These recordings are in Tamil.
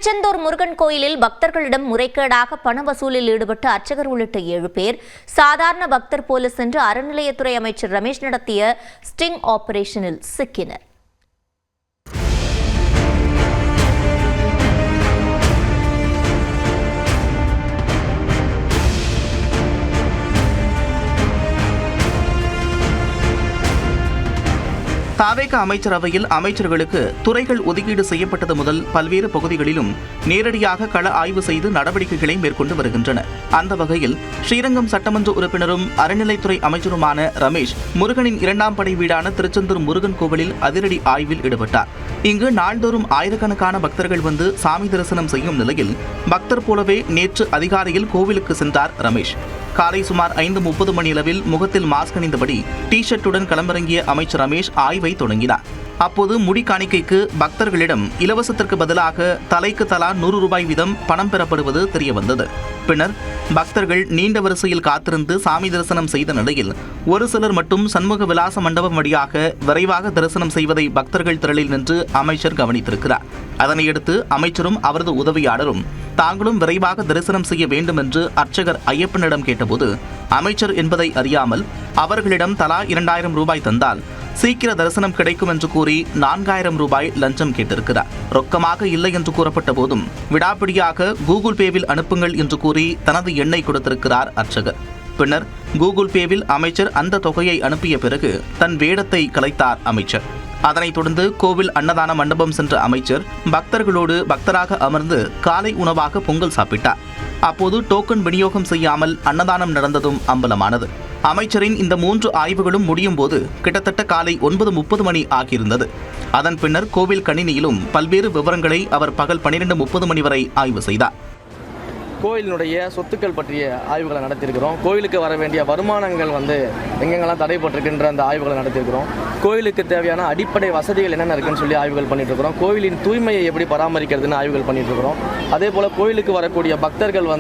திருச்செந்தூர் முருகன் கோயிலில் பக்தர்களிடம் முறைகேடாக பண வசூலில் ஈடுபட்ட அர்ச்சகர் உள்ளிட்ட 7 பேர் சாதாரண பக்தர் போல சென்று அறநிலையத்துறை அமைச்சர் ரமேஷ் நடத்திய ஸ்டிங் ஆபரேஷனில் சிக்கினர். தாவேக அமைச்சரவையில் அமைச்சர்களுக்கு துறைகள் ஒதுக்கீடு செய்யப்பட்டது முதல் பல்வேறு பகுதிகளிலும் நேரடியாக கள ஆய்வு செய்து நடவடிக்கைகளை மேற்கொண்டு வருகின்றன. அந்த வகையில் ஸ்ரீரங்கம் சட்டமன்ற உறுப்பினரும் அறநிலைத்துறை அமைச்சருமான ரமேஷ் முருகனின் 2ஆம் படை வீடான திருச்செந்தூர் முருகன் கோவிலில் அதிரடி ஆய்வில் ஈடுபட்டார். இங்கு நாள்தோறும் ஆயிரக்கணக்கான பக்தர்கள் வந்து சாமி தரிசனம் செய்யும் நிலையில் பக்தர் போலவே நேற்று அதிகாலையில் கோவிலுக்கு சென்றார் ரமேஷ். காலை சுமார் 5:30 மணியளவில் முகத்தில் மாஸ்க் அணிந்தபடி டி-ஷர்ட்டுடன் களமிறங்கிய அமைச்சர் ரமேஷ் ஆய்வை தொடங்கினார். அப்போது முடி காணிக்கைக்கு பக்தர்களிடம் இலவசத்திற்கு பதிலாக தலைக்கு தலா 100 ரூபாய் வீதம் பணம் பெறப்படுவது தெரியவந்தது. பின்னர் பக்தர்கள் நீண்ட வரிசையில் காத்திருந்து சாமி தரிசனம் செய்த நிலையில் ஒரு சிலர் மட்டும் சண்முக விலாச மண்டபம் வழியாக விரைவாக தரிசனம் செய்வதை பக்தர்கள் திரளில் நின்று அமைச்சர் கவனித்திருக்கிறார். அதனையடுத்து அமைச்சரும் அவரது உதவியாளரும் தாங்களும் விரைவாக தரிசனம் செய்ய வேண்டும் என்று அர்ச்சகர் ஐயப்பனிடம் கேட்டபோது அமைச்சர் என்பதை அறியாமல் அவர்களிடம் தலா 2000 ரூபாய் தந்தால் சீக்கிர தரிசனம் கிடைக்கும் என்று கூறி 4000 ரூபாய் லஞ்சம் கேட்டிருக்கிறார். ரொக்கமாக இல்லை என்று கூறப்பட்ட போதும் விடாப்பிடியாக கூகுள் பேவில் அனுப்புங்கள் என்று கூறி தனது எண்ணை கொடுத்திருக்கிறார் அர்ச்சகர். பின்னர் கூகுள் பேவில் அமைச்சர் அந்த தொகையை அனுப்பிய பிறகு தன் வேடத்தை கலைத்தார் அமைச்சர். அதனைத் தொடர்ந்து கோவில் அன்னதான மண்டபம் சென்ற அமைச்சர் பக்தர்களோடு பக்தராக அமர்ந்து காலை உணவாக பொங்கல் சாப்பிட்டார். அப்போது டோக்கன் விநியோகம் செய்யாமல் அன்னதானம் நடந்ததும் அம்பலமானது. அமைச்சரின் இந்த 3 ஆய்வுகளும் முடியும் போது கிட்டத்தட்ட காலை 9:30 மணி ஆகியிருந்தது. அதன் பின்னர் கோவில் கணினியிலும் பல்வேறு விவரங்களை அவர் பகல் 12:30 மணி வரை ஆய்வு செய்தார். கோயிலினுடைய சொத்துக்கள் பற்றிய ஆய்வுகளை நடத்தியிருக்கிறோம். கோயிலுக்கு வர வேண்டிய வருமானங்கள் எங்கெங்கெல்லாம் தடைப்பட்டிருக்கின்ற அந்த ஆய்வுகளை நடத்தியிருக்கிறோம். கோயிலுக்கு தேவையான அடிப்படை வசதிகள் என்னென்ன இருக்குன்னு சொல்லி ஆய்வுகள் பண்ணிட்டு இருக்கிறோம். கோயிலின் தூய்மையை எப்படி பராமரிக்கிறதுன்னு ஆய்வுகள் பண்ணிட்டு இருக்கிறோம். அதே போல் கோயிலுக்கு வரக்கூடிய பக்தர்கள்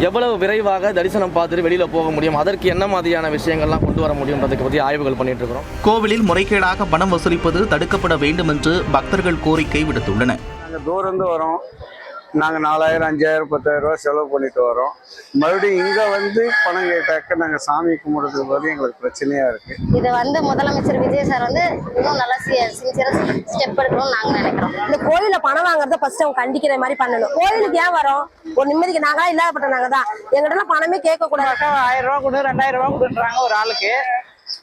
எவ்வளவு விரைவாக தரிசனம் பார்த்துட்டு வெளியில் போக முடியும், அதற்கு என்ன மாதிரியான விஷயங்கள்லாம் கொண்டு வர முடியுன்றதுக்கு பற்றி ஆய்வுகள் பண்ணிட்டு இருக்கிறோம். கோவிலில் முறைகேடாக பணம் வசூலிப்பது தடுக்கப்பட வேண்டும் என்று பக்தர்கள் கோரிக்கை விடுத்துள்ளனர். தூரந்து வரோம், நாங்கள் 4000, 5000, 10,000 ரூபா செலவு பண்ணிட்டு வரோம். மறுபடியும் பணம் கேட்டாக்க நாங்கள் சாமி கும்பிடுறதுக்கு போது எங்களுக்கு பிரச்சனையா இருக்கு. இதை முதலமைச்சர் விஜய் சார் இன்னும் நல்லா சின்சியரா ஸ்டெப் எடுக்கணும்னு நாங்கள் நினைக்கிறோம். இந்த கோயில பணம் வாங்குறத ஃபர்ஸ்ட் அவங்க கண்டிக்கிற மாதிரி பண்ணணும். கோயிலுக்கு ஏன் வரோம்? ஒரு நிம்மதிக்கு நாங்களா இல்லாதப்பட்ட நாங்க தான் எங்கிட்ட பணமே கேட்க கூடாது. 1000 ரூபா கொடு, 2000 ரூபா கொடுன்றாங்க ஒரு ஆளுக்கு.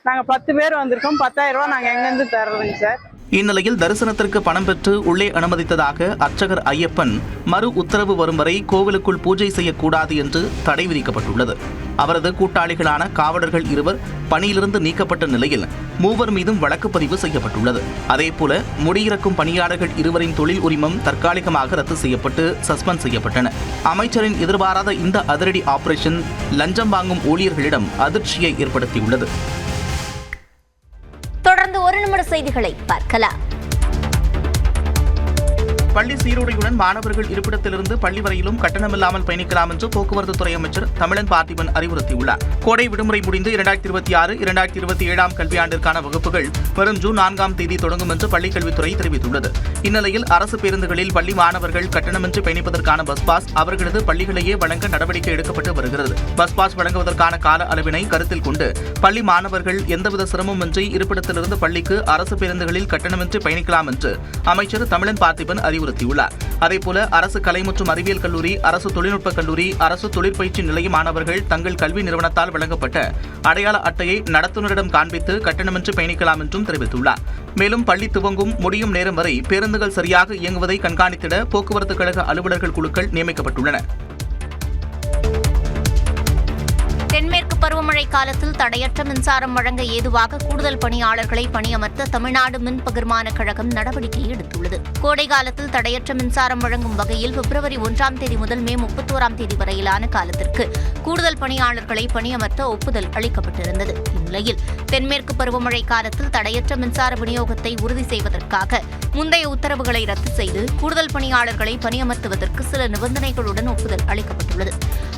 நாங்கள் 10 பேர் வந்திருக்கோம், 10,000 ரூபா நாங்கள் எங்கேருந்து தர்றதுங்க சார்? இந்நிலையில் தரிசனத்திற்கு பணம் பெற்று உள்ளே அனுமதித்ததாக அர்ச்சகர் ஐயப்பன் மறு உத்தரவு வரும் வரை கோவிலுக்குள் பூஜை செய்யக்கூடாது என்று தடை விதிக்கப்பட்டுள்ளது. அவரது கூட்டாளிகளான காவலர்கள் 2 பணியிலிருந்து நீக்கப்பட்ட நிலையில் 3 மீதும் வழக்கு பதிவு செய்யப்பட்டுள்ளது. அதேபோல முடியிறக்கும் பணியாளர்கள் 2 தொழில் உரிமம் தற்காலிகமாக ரத்து செய்யப்பட்டு சஸ்பெண்ட் செய்யப்பட்டன. அமைச்சரின் எதிர்பாராத இந்த அதிரடி ஆபரேஷன் லஞ்சம் வாங்கும் ஊழியர்களிடம் அதிர்ச்சியை ஏற்படுத்தியுள்ளது. தொடர்ந்து 1 நிமிட செய்திகளை பார்க்கலாம். பள்ளி சீருடையுடன் மாணவர்கள் இருப்பிடத்திலிருந்து பள்ளி வரையிலும் கட்டணமில்லாமல் பயணிக்கலாம் என்று போக்குவரத்து துறை அமைச்சர் தமிழன் பார்த்திபன் அறிவுறுத்தியுள்ளார். கோடை விடுமுறை முடிந்து 2026, 2027 கல்வியாண்டிற்கான வகுப்புகள் வரும் ஜூன் 4ஆம் தேதி தொடங்கும் என்று பள்ளிக்கல்வித்துறை தெரிவித்துள்ளது. இந்நிலையில் அரசு பேருந்துகளில் பள்ளி மாணவர்கள் கட்டணமின்றி பயணிப்பதற்கான பஸ் பாஸ் அவர்களது பள்ளிகளையே வழங்க நடவடிக்கை எடுக்கப்பட்டு வருகிறது. பஸ் பாஸ் வழங்குவதற்கான கால அளவினை கருத்தில் கொண்டு பள்ளி மாணவர்கள் எந்தவித சிரமமின்றி இருப்பிடத்திலிருந்து பள்ளிக்கு அரசு பேருந்துகளில் கட்டணமின்றி பயணிக்கலாம் என்று அமைச்சர் தமிழன் பார்த்திபன் அறிவுறுத்தியுள்ளார். அதேபோல அரசு கலை மற்றும் அறிவியல் கல்லூரி, அரசு தொழில்நுட்ப கல்லூரி, அரசு தொழிற்பயிற்சி நிலைய மாணவர்கள் தங்கள் கல்வி நிறுவனத்தால் வழங்கப்பட்ட அடையாள அட்டையை நடத்துனரிடம் காண்பித்து கட்டணமின்றி பயணிக்கலாம் என்றும் தெரிவித்துள்ளார். மேலும் பள்ளி துவங்கும் முடியும் நேரம் வரை பேருந்துகள் சரியாக இயங்குவதை கண்காணித்திட போக்குவரத்து கழக அலுவலர்கள் குழுக்கள் நியமிக்கப்பட்டுள்ளன. தென்மேற்கு பருவமழை காலத்தில் தடையற்ற மின்சாரம் வழங்க ஏதுவாக கூடுதல் பணியாளர்களை பணியமர்த்த தமிழ்நாடு மின் பகிர்மான கழகம் நடவடிக்கை எடுத்துள்ளது. கோடை காலத்தில் தடையற்ற மின்சாரம் வழங்கும் வகையில் பிப்ரவரி 1ஆம் தேதி முதல் மே 31ஆம் தேதி வரையிலான காலத்திற்கு கூடுதல் பணியாளர்களை பணியமர்த்த ஒப்புதல் அளிக்கப்பட்டிருந்தது. இந்நிலையில் தென்மேற்கு பருவமழை காலத்தில் தடையற்ற மின்சார விநியோகத்தை உறுதி செய்வதற்காக முந்தைய உத்தரவுகளை ரத்து செய்து கூடுதல் பணியாளர்களை பணியமர்த்துவதற்கு சில நிபந்தனைகளுடன் ஒப்புதல் அளிக்கப்பட்டுள்ளது.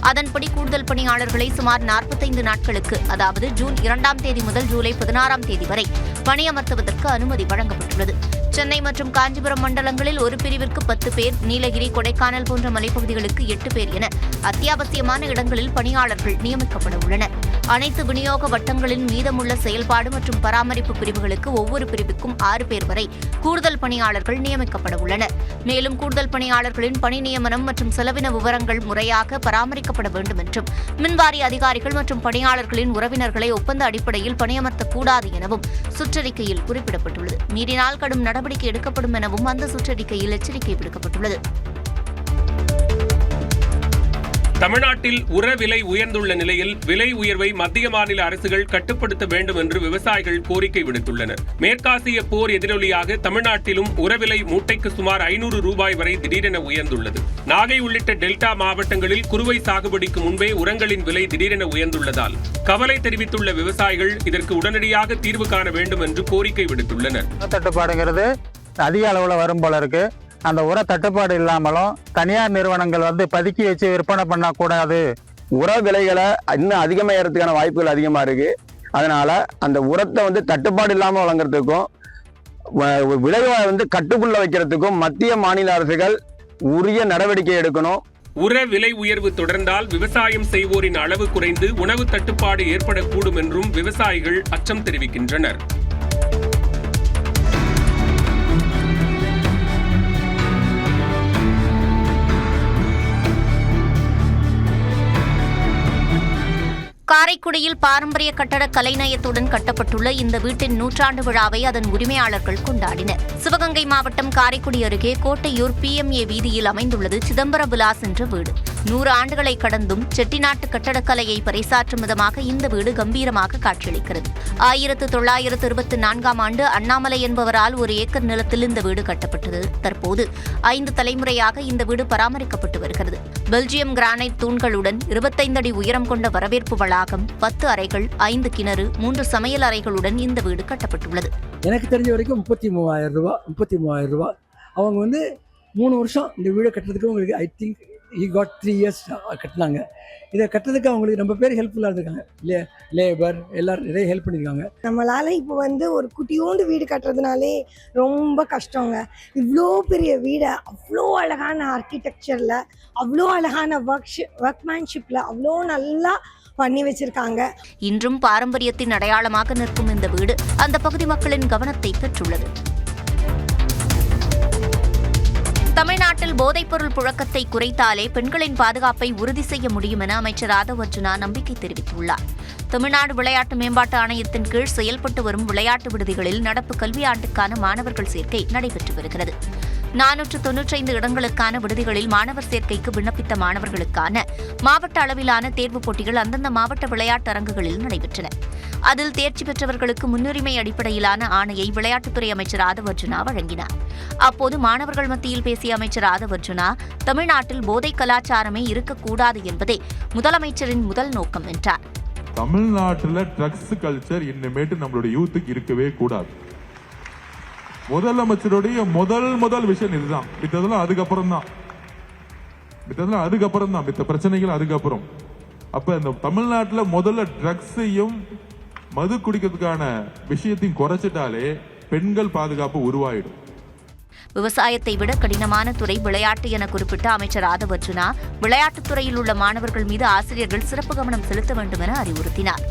அதன்படி கூடுதல் பணியாளர்களை சுமார் 45 நாட்களுக்கு, அதாவது ஜூன் 2ஆம் தேதி முதல் ஜூலை 16ஆம் தேதி வரை பணியமர்த்துவதற்கு அனுமதி வழங்கப்பட்டுள்ளது. சென்னை மற்றும் காஞ்சிபுரம் மண்டலங்களில் ஒரு பிரிவிற்கு 10 பேர், நீலகிரி, கொடைக்கானல் போன்ற மலைப்பகுதிகளுக்கு 8 பேர் என அத்தியாவசியமான இடங்களில் பணியாளர்கள் நியமிக்கப்பட உள்ளனர். அனைத்து விநியோக வட்டங்களின் மீதமுள்ள செயல்பாடு மற்றும் பராமரிப்பு பிரிவுகளுக்கு ஒவ்வொரு பிரிவுக்கும் 6 பேர் வரை கூடுதல் பணியாளர்கள் நியமிக்கப்பட உள்ளனர். மேலும் கூடுதல் பணியாளர்களின் பணி நியமனம் மற்றும் செலவின விவரங்கள் முறையாக பராமரிக்கப்பட வேண்டும் என்றும், மின்வாரிய அதிகாரிகள் மற்றும் பணியாளர்களின் உறவினர்களை ஒப்பந்த அடிப்படையில் பணியமர்த்தக்கூடாது எனவும் சுற்றறிக்கையில் குறிப்பிடப்பட்டுள்ளது. மீறினால் கடும் நடவடிக்கை எடுக்கப்படும் எனவும் அந்த சுற்றறிக்கையில் எச்சரிக்கை விடுக்கப்பட்டுள்ளது. தமிழ்நாட்டில் உர விலை உயர்ந்துள்ள நிலையில் விலை உயர்வை மத்திய மாநில அரசுகள் கட்டுப்படுத்த வேண்டும் என்று விவசாயிகள் கோரிக்கை விடுத்துள்ளனர். மேற்காசிய போர் எதிரொலியாக தமிழ்நாட்டிலும் உரவிலை மூட்டைக்கு சுமார் 500 ரூபாய் வரை திடீரென உயர்ந்துள்ளது. நாகை உள்ளிட்ட டெல்டா மாவட்டங்களில் குறுவை சாகுபடிக்கு முன்பே உரங்களின் விலை திடீரென உயர்ந்துள்ளதால் கவலை தெரிவித்துள்ள விவசாயிகள் இதற்கு உடனடியாக தீர்வு காண வேண்டும் என்று கோரிக்கை விடுத்துள்ளனர். தட்டுப்பாடுங்கிறது அதிக அளவில் வரும் போல இருக்கு. அந்த உர தட்டுப்பாடு இல்லாமலும் தனியார் நிறுவனங்கள் பதுக்கி வச்சு விற்பனை பண்ணக்கூடாது. உர விலைகளை இன்னும் அதிகமாகிறதுக்கான வாய்ப்புகள் அதிகமாக இருக்கு. அதனால அந்த உரத்தை தட்டுப்பாடு இல்லாமல் வழங்குறதுக்கும் விலையை கட்டுக்குள்ள வைக்கிறதுக்கும் மத்திய மாநில அரசுகள் உரிய நடவடிக்கை எடுக்கணும். உர விலை உயர்வு தொடர்ந்தால் விவசாயம் செய்வோரின் அளவு குறைந்து உணவு தட்டுப்பாடு ஏற்படக்கூடும் என்றும் விவசாயிகள் அச்சம் தெரிவிக்கின்றனர். காரைக்குடியில் பாரம்பரிய கட்டட கலைநயத்துடன் கட்டப்பட்டுள்ள இந்த வீட்டின் 100ஆண்டு விழாவை அதன் உரிமையாளர்கள் கொண்டாடினர். சிவகங்கை மாவட்டம் காரைக்குடி அருகே கோட்டையூர் PMA வீதியில் அமைந்துள்ளது சிதம்பர விலாஸ் என்ற வீடு. 100 ஆண்டுகளை கடந்தும் செட்டிநாட்டு கட்டடக்கலையை பறைசாற்றும் விதமாக இந்த வீடு கம்பீரமாக காட்சியளிக்கிறது. 1924ஆம் ஆண்டு அண்ணாமலை என்பவரால் 1 ஏக்கர் நிலத்தில் இந்த வீடு கட்டப்பட்டது. தற்போது 5 தலைமுறையாக இந்த வீடு பராமரிக்கப்பட்டு வருகிறது. பெல்ஜியம் கிரானைட் தூண்களுடன் 25 அடி உயரம் கொண்ட வரவேற்பு வளாகம், 10 அறைகள், 5 கிணறு, 3 சமையல் அறைகளுடன் இந்த வீடு கட்டப்பட்டுள்ளது. எனக்கு தெரிஞ்ச வரைக்கும் 33,000 ரூபாய். அவங்க 3 வருஷம் இந்த வீடை கட்டுறதுக்கு உங்களுக்கு I think he got 3 years கட்டினாங்க. இதை கட்டுறதுக்கு அவங்களுக்கு ரொம்ப பேர் ஹெல்ப்ஃபுல்லாக இருந்திருக்காங்க. லேபர் எல்லாரும் நிறைய ஹெல்ப் பண்ணியிருக்காங்க. நம்மளால இப்போ ஒரு குட்டியோண்டு வீடு கட்டுறதுனாலே ரொம்ப கஷ்டங்க. இவ்வளோ பெரிய வீடை அவ்வளோ அழகான ஆர்கிடெக்சரில், அவ்வளோ அழகான ஒர்க்மேன்ஷிப்பில் அவ்வளோ நல்லா பண்ணி வச்சிருக்காங்க. இன்றும் பாரம்பரியத்தின் அடையாளமாக நிற்கும் இந்த வீடு அந்த பகுதி மக்களின் கவனத்தை பெற்றுள்ளது. தமிழ்நாட்டில் போதைப்பொருள் புழக்கத்தை குறைத்தாலே பெண்களின் பாதுகாப்பை உறுதி செய்ய முடியும் என அமைச்சர் ஆதவ் அர்ஜுனா நம்பிக்கை தெரிவித்துள்ளார். தமிழ்நாடு விளையாட்டு மேம்பாட்டு ஆணையத்தின் கீழ் செயல்பட்டு வரும் விளையாட்டு விடுதிகளில் நடப்பு கல்வியாண்டுக்கான மாணவர்கள் சேர்க்கை நடைபெற்று வருகிறது. 495 இடங்களுக்கான விடுதிகளில் மாணவர் சேர்க்கைக்கு விண்ணப்பித்த மாணவர்களுக்கான மாவட்ட அளவிலான தேர்வுப் போட்டிகள் அந்தந்த மாவட்ட விளையாட்டு அரங்குகளில் நடைபெற்றன. அதில் தேர்ச்சி பெற்றவர்களுக்கு முன்னுரிமை அடிப்படையிலான ஆணையை விளையாட்டுத்துறை அமைச்சர் ஆதவ் அர்ஜுனா வழங்கினார். அப்போது மாணவர்கள் மத்தியில் பேசிய அமைச்சர் ஆதவ் அர்ஜுனா, தமிழ்நாட்டில் போதை கலாச்சாரமே இருக்கக்கூடாது என்பதே முதலமைச்சரின் முதல் நோக்கம் என்றார். தமிழ்நாட்டில் ட்ரக்ஸ் கல்ச்சர் இனிமேட்டு நம்மளுடைய யூத்துக்கு இருக்கவே கூடாது. முதலமைச்சருடைய முதல் விஷயம் இதுதான். மித்ததெல்லாம் அதுக்கப்புறம் தான் மித்த பிரச்சனைகள் அதுக்கப்புறம். அப்ப இந்த தமிழ்நாட்டில் முதல்ல ட்ரக்ஸையும் மது குடிக்கிறதுக்கான விஷயத்தையும் குறைச்சிட்டாலே பெண்கள் பாதுகாப்பு உருவாயிடும். விவசாயத்தை விட கடினமான துறை விளையாட்டு என குறிப்பிட்ட அமைச்சர் ஆதவ் அர்ஜுனா, விளையாட்டுத் துறையில் உள்ள மாணவர்கள் மீது ஆசிரியர்கள் சிறப்பு கவனம் செலுத்த வேண்டும் என அறிவுறுத்தினார்.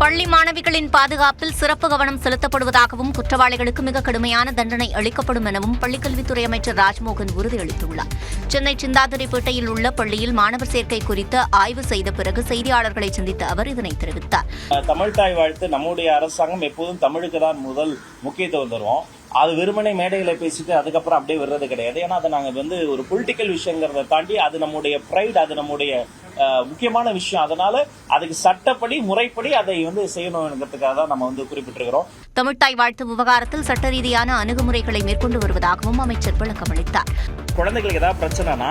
பள்ளி மாணவிகளின் பாதுகாப்பில் சிறப்பு கவனம் செலுத்தப்படுவதாகவும் குற்றவாளிகளுக்கு மிக கடுமையான தண்டனை அளிக்கப்படும் எனவும் பள்ளிக்கல்வித்துறை அமைச்சர் ராஜ்மோகன் உறுதியளித்துள்ளார். சென்னை சிந்தாதிரிப்பேட்டையில் உள்ள பள்ளியில் மாணவர் சேர்க்கை குறித்து ஆய்வு செய்த பிறகு செய்தியாளர்களை சந்தித்த அவர் இதனை தெரிவித்தார். தமிழ் தாய் வாழ்த்து நம்முடைய அரசாங்கம் எப்போதும் தமிழுக்கு தான் முதல் முக்கியத்துவம் தருவோம். அது வெறுமனை மேடைகளை பேசிட்டு அதுக்கப்புறம் அப்படியே வர்றது கிடையாது. ஏன்னா அதை நாங்கள் ஒரு பொலிட்டிக்கல் விஷயங்கிறத தாண்டி அது நம்முடைய ப்ரைட், அது நம்முடைய முக்கியமான விஷயம். அதனால அதுக்கு சட்டப்படி முறைப்படி அதை செய்யணுங்கிறதுக்காக தான் நம்ம குறிப்பிட்டிருக்கிறோம். தமிழ்த்தாய் வாழ்த்து விவகாரத்தில் சட்ட ரீதியான அணுகுமுறைகளை மேற்கொண்டு வருவதாகவும் அமைச்சர் விளக்கமளித்தார். குழந்தைகளுக்கு ஏதாவது பிரச்சனைனா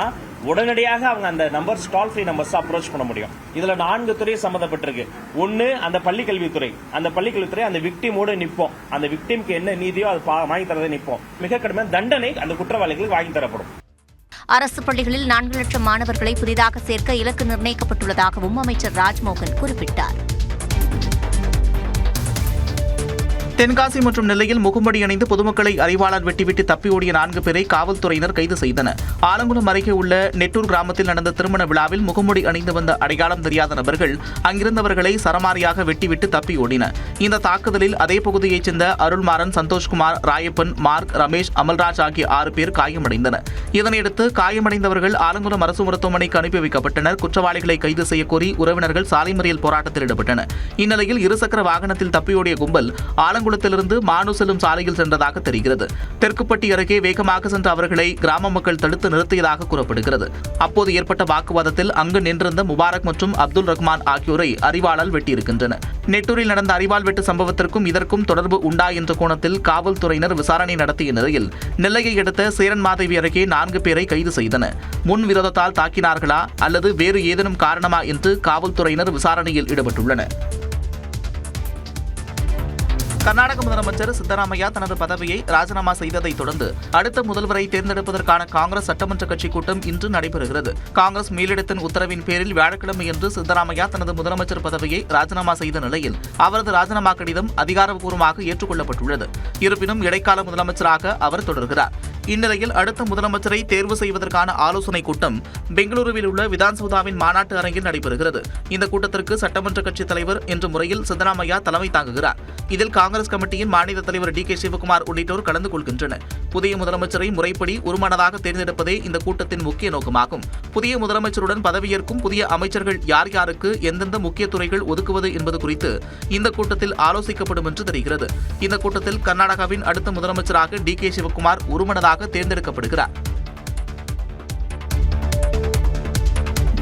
உடனடியாக அவங்க அந்த நம்பர்ஸ், டால் ஃப்ரீ நம்பர்ஸ் அப்ரோச் பண்ண முடியும். இதுல 4 துறை சம்பந்தப்பட்டிருக்கு. ஒன்னு அந்த பள்ளிக்கல்வித்துறை. அந்த பள்ளிக்கல்வித்துறை அந்த விக்டிமோட நிற்போம். அந்த விக்டிம்க்கு என்ன நீதியோ அது வாங்கி தரதை நிற்போம். மிக கடுமையான தண்டனை அந்த குற்றவாளிகளுக்கு வாங்கி தரப்படும். அரசு பள்ளிகளில் 4 லட்சம் மாணவர்களை புதிதாக சேர்க்க இலக்கு நிர்ணயிக்கப்பட்டுள்ளதாகவும் அமைச்சர் ராஜ்மோகன் குறிப்பிட்டார். தென்காசி மற்றும் நெல்லையில் முகமூடி அணிந்து பொதுமக்களை அறிவாளால் வெட்டிவிட்டு தப்பி ஓடிய 4 பேரை காவல்துறையினர் கைது செய்தனர். ஆலங்குளம் அருகே உள்ள நெட்டூர் கிராமத்தில் நடந்த திருமண விழாவில் முகமூடி அணிந்து வந்த அடையாளம் தெரியாத நபர்கள் அங்கிருந்தவர்களை சரமாரியாக வெட்டிவிட்டு தப்பி ஓடினர். இந்த தாக்குதலில் அதே பகுதியைச் சேர்ந்த அருள்மாறன், சந்தோஷ்குமார், ராயப்பன், மார்க், ரமேஷ், அமல்ராஜ் ஆகிய 6 பேர் காயமடைந்தனர். இதனையடுத்து காயமடைந்தவர்கள் ஆலங்குளம் அரசு மருத்துவமனைக்கு அனுப்பி வைக்கப்பட்டனர். குற்றவாளிகளை கைது செய்யக்கோரி உறவினர்கள் சாலை மறியல் போராட்டத்தில் ஈடுபட்டனர். இந்நிலையில் இருசக்கர வாகனத்தில் தப்பியோடிய கும்பல் ஆலங்குளத்திலிருந்து மானு செல்லும் சாலையில் சென்றதாக தெரிகிறது. தெற்குப்பட்டி அருகே வேகமாக சென்ற அவர்களை கிராம மக்கள் தடுத்து நிறுத்தியதாக கூறப்படுகிறது. அப்போது ஏற்பட்ட வாக்குவாதத்தில் அங்கு நின்றிருந்த முபாரக் மற்றும் அப்துல் ரஹ்மான் ஆகியோரை அரிவாளால் வெட்டியிருக்கின்றனர். நெட்டூரில் நடந்த அரிவாள் வெட்டு சம்பவத்திற்கும் இதற்கும் தொடர்பு உண்டா என்ற கோணத்தில் காவல்துறையினர் விசாரணை நடத்திய நிலையில் நெல்லையை அடுத்த சேரன்மாதேவி அருகே 4 பேரை கைது செய்தனர். முன் விரோதத்தால் தாக்கினார்களா அல்லது வேறு ஏதேனும் காரணமா என்று காவல்துறையினர் விசாரணையில் ஈடுபட்டுள்ளனர். கர்நாடக முதலமைச்சர் சித்தராமையா தனது பதவியை ராஜினாமா செய்ததை தொடர்ந்து அடுத்த முதல்வரை தேர்ந்தெடுப்பதற்கான காங்கிரஸ் சட்டமன்ற கட்சி கூட்டம் இன்று நடைபெறுகிறது. காங்கிரஸ் மேலிடத்தின் உத்தரவின் பேரில் வியாழக்கிழமையன்று சித்தராமையா தனது முதலமைச்சர் பதவியை ராஜினாமா செய்த நிலையில் அவரது ராஜினாமா கடிதம் அதிகாரப்பூர்வமாக ஏற்றுக்கொள்ளப்பட்டுள்ளது. இருப்பினும் இடைக்கால முதலமைச்சராக அவர் தொடர்கிறார். இந்நிலையில் அடுத்த முதலமைச்சரை தேர்வு செய்வதற்கான ஆலோசனைக் கூட்டம் பெங்களூருவில் உள்ள விதான்சௌதாவின் மாநாட்டு அரங்கில் நடைபெறுகிறது. இந்த கூட்டத்திற்கு சட்டமன்ற கட்சித் தலைவர் என்ற முறையில் சித்தராமையா தலைமை தாங்குகிறார். இதில் காங்கிரஸ் கமிட்டியின் மாநில தலைவர் டி.கே. சிவகுமார் உள்ளிட்டோர் கலந்து கொள்கின்றனர். புதிய முதலமைச்சரை முறைப்படி ஒருமனதாக தேர்ந்தெடுப்பதே இந்த கூட்டத்தின் முக்கிய நோக்கமாகும். புதிய முதலமைச்சருடன் பதவியேற்கும் புதிய அமைச்சர்கள் யார் யாருக்கு எந்தெந்த முக்கிய துறைகள் ஒதுக்குவது என்பது குறித்து இந்த கூட்டத்தில் ஆலோசிக்கப்படும் என்று தெரிகிறது. இந்த கூட்டத்தில் கர்நாடகாவின் அடுத்த முதலமைச்சராக டி.கே. சிவகுமார் ஒருமனதாக தேர்ந்தெடுக்கப்படுகிறார்.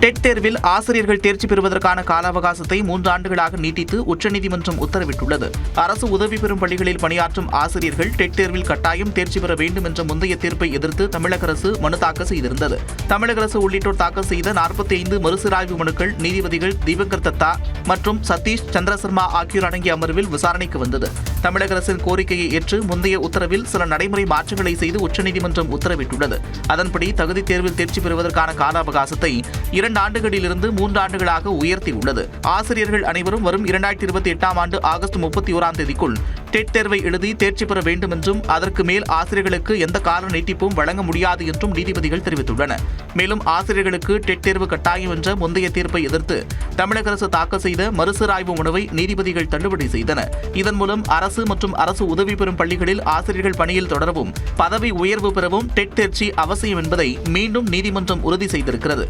டெட் தேர்வில் ஆசிரியர்கள் தேர்ச்சி பெறுவதற்கான கால அவகாசத்தை 3 ஆண்டுகளாக நீட்டித்து உச்சநீதிமன்றம் உத்தரவிட்டுள்ளது. அரசு உதவி பெறும் பள்ளிகளில் பணியாற்றும் ஆசிரியர்கள் டெட் தேர்வில் கட்டாயம் தேர்ச்சி பெற வேண்டும் என்ற முந்தைய தீர்ப்பை எதிர்த்து தமிழக அரசு மனு தாக்கல் செய்திருந்தது. தமிழக அரசு உள்ளிட்டோர் தாக்கல் செய்த 45 மறுசீராய்வு மனுக்கள் நீதிபதிகள் தீபங்கர் தத்தா மற்றும் சதீஷ் சந்திரசர்மா ஆகியோர் அடங்கிய அமர்வில் விசாரணைக்கு வந்தது. தமிழக அரசின் கோரிக்கையை ஏற்று முந்தைய உத்தரவில் சில நடைமுறை மாற்றங்களை செய்து உச்சநீதிமன்றம் உத்தரவிட்டுள்ளது. அதன்படி தகுதி தேர்வில் தேர்ச்சி பெறுவதற்கான கால அவகாசத்தை 2 ஆண்டுகளிலிருந்து 3 ஆண்டுகளாக உயர்த்தியுள்ளது. ஆசிரியர்கள் அனைவரும் வரும் 2028ஆம் ஆண்டு ஆகஸ்ட் 31ஆம் தேதிக்குள் டெட் தேர்வை எழுதி தேர்ச்சி பெற வேண்டும் என்றும் அதற்கு மேல் ஆசிரியர்களுக்கு எந்த கால நீட்டிப்பும் வழங்க முடியாது என்றும் நீதிபதிகள் தெரிவித்துள்ளனர். மேலும் ஆசிரியர்களுக்கு டெட் தேர்வு கட்டாயம் என்ற முந்தைய தீர்ப்பை எதிர்த்து தமிழக அரசு தாக்கல் செய்த மறுசீராய்வு மனுவை நீதிபதிகள் தள்ளுபடி செய்தனர். இதன் மூலம் அரசு மற்றும் அரசு உதவி பெறும் பள்ளிகளில் ஆசிரியர்கள் பணியில் தொடரவும் பதவி உயர்வு பெறவும் டெட் தேர்ச்சி அவசியம் என்பதை மீண்டும் நீதிமன்றம் உறுதி செய்திருக்கிறது.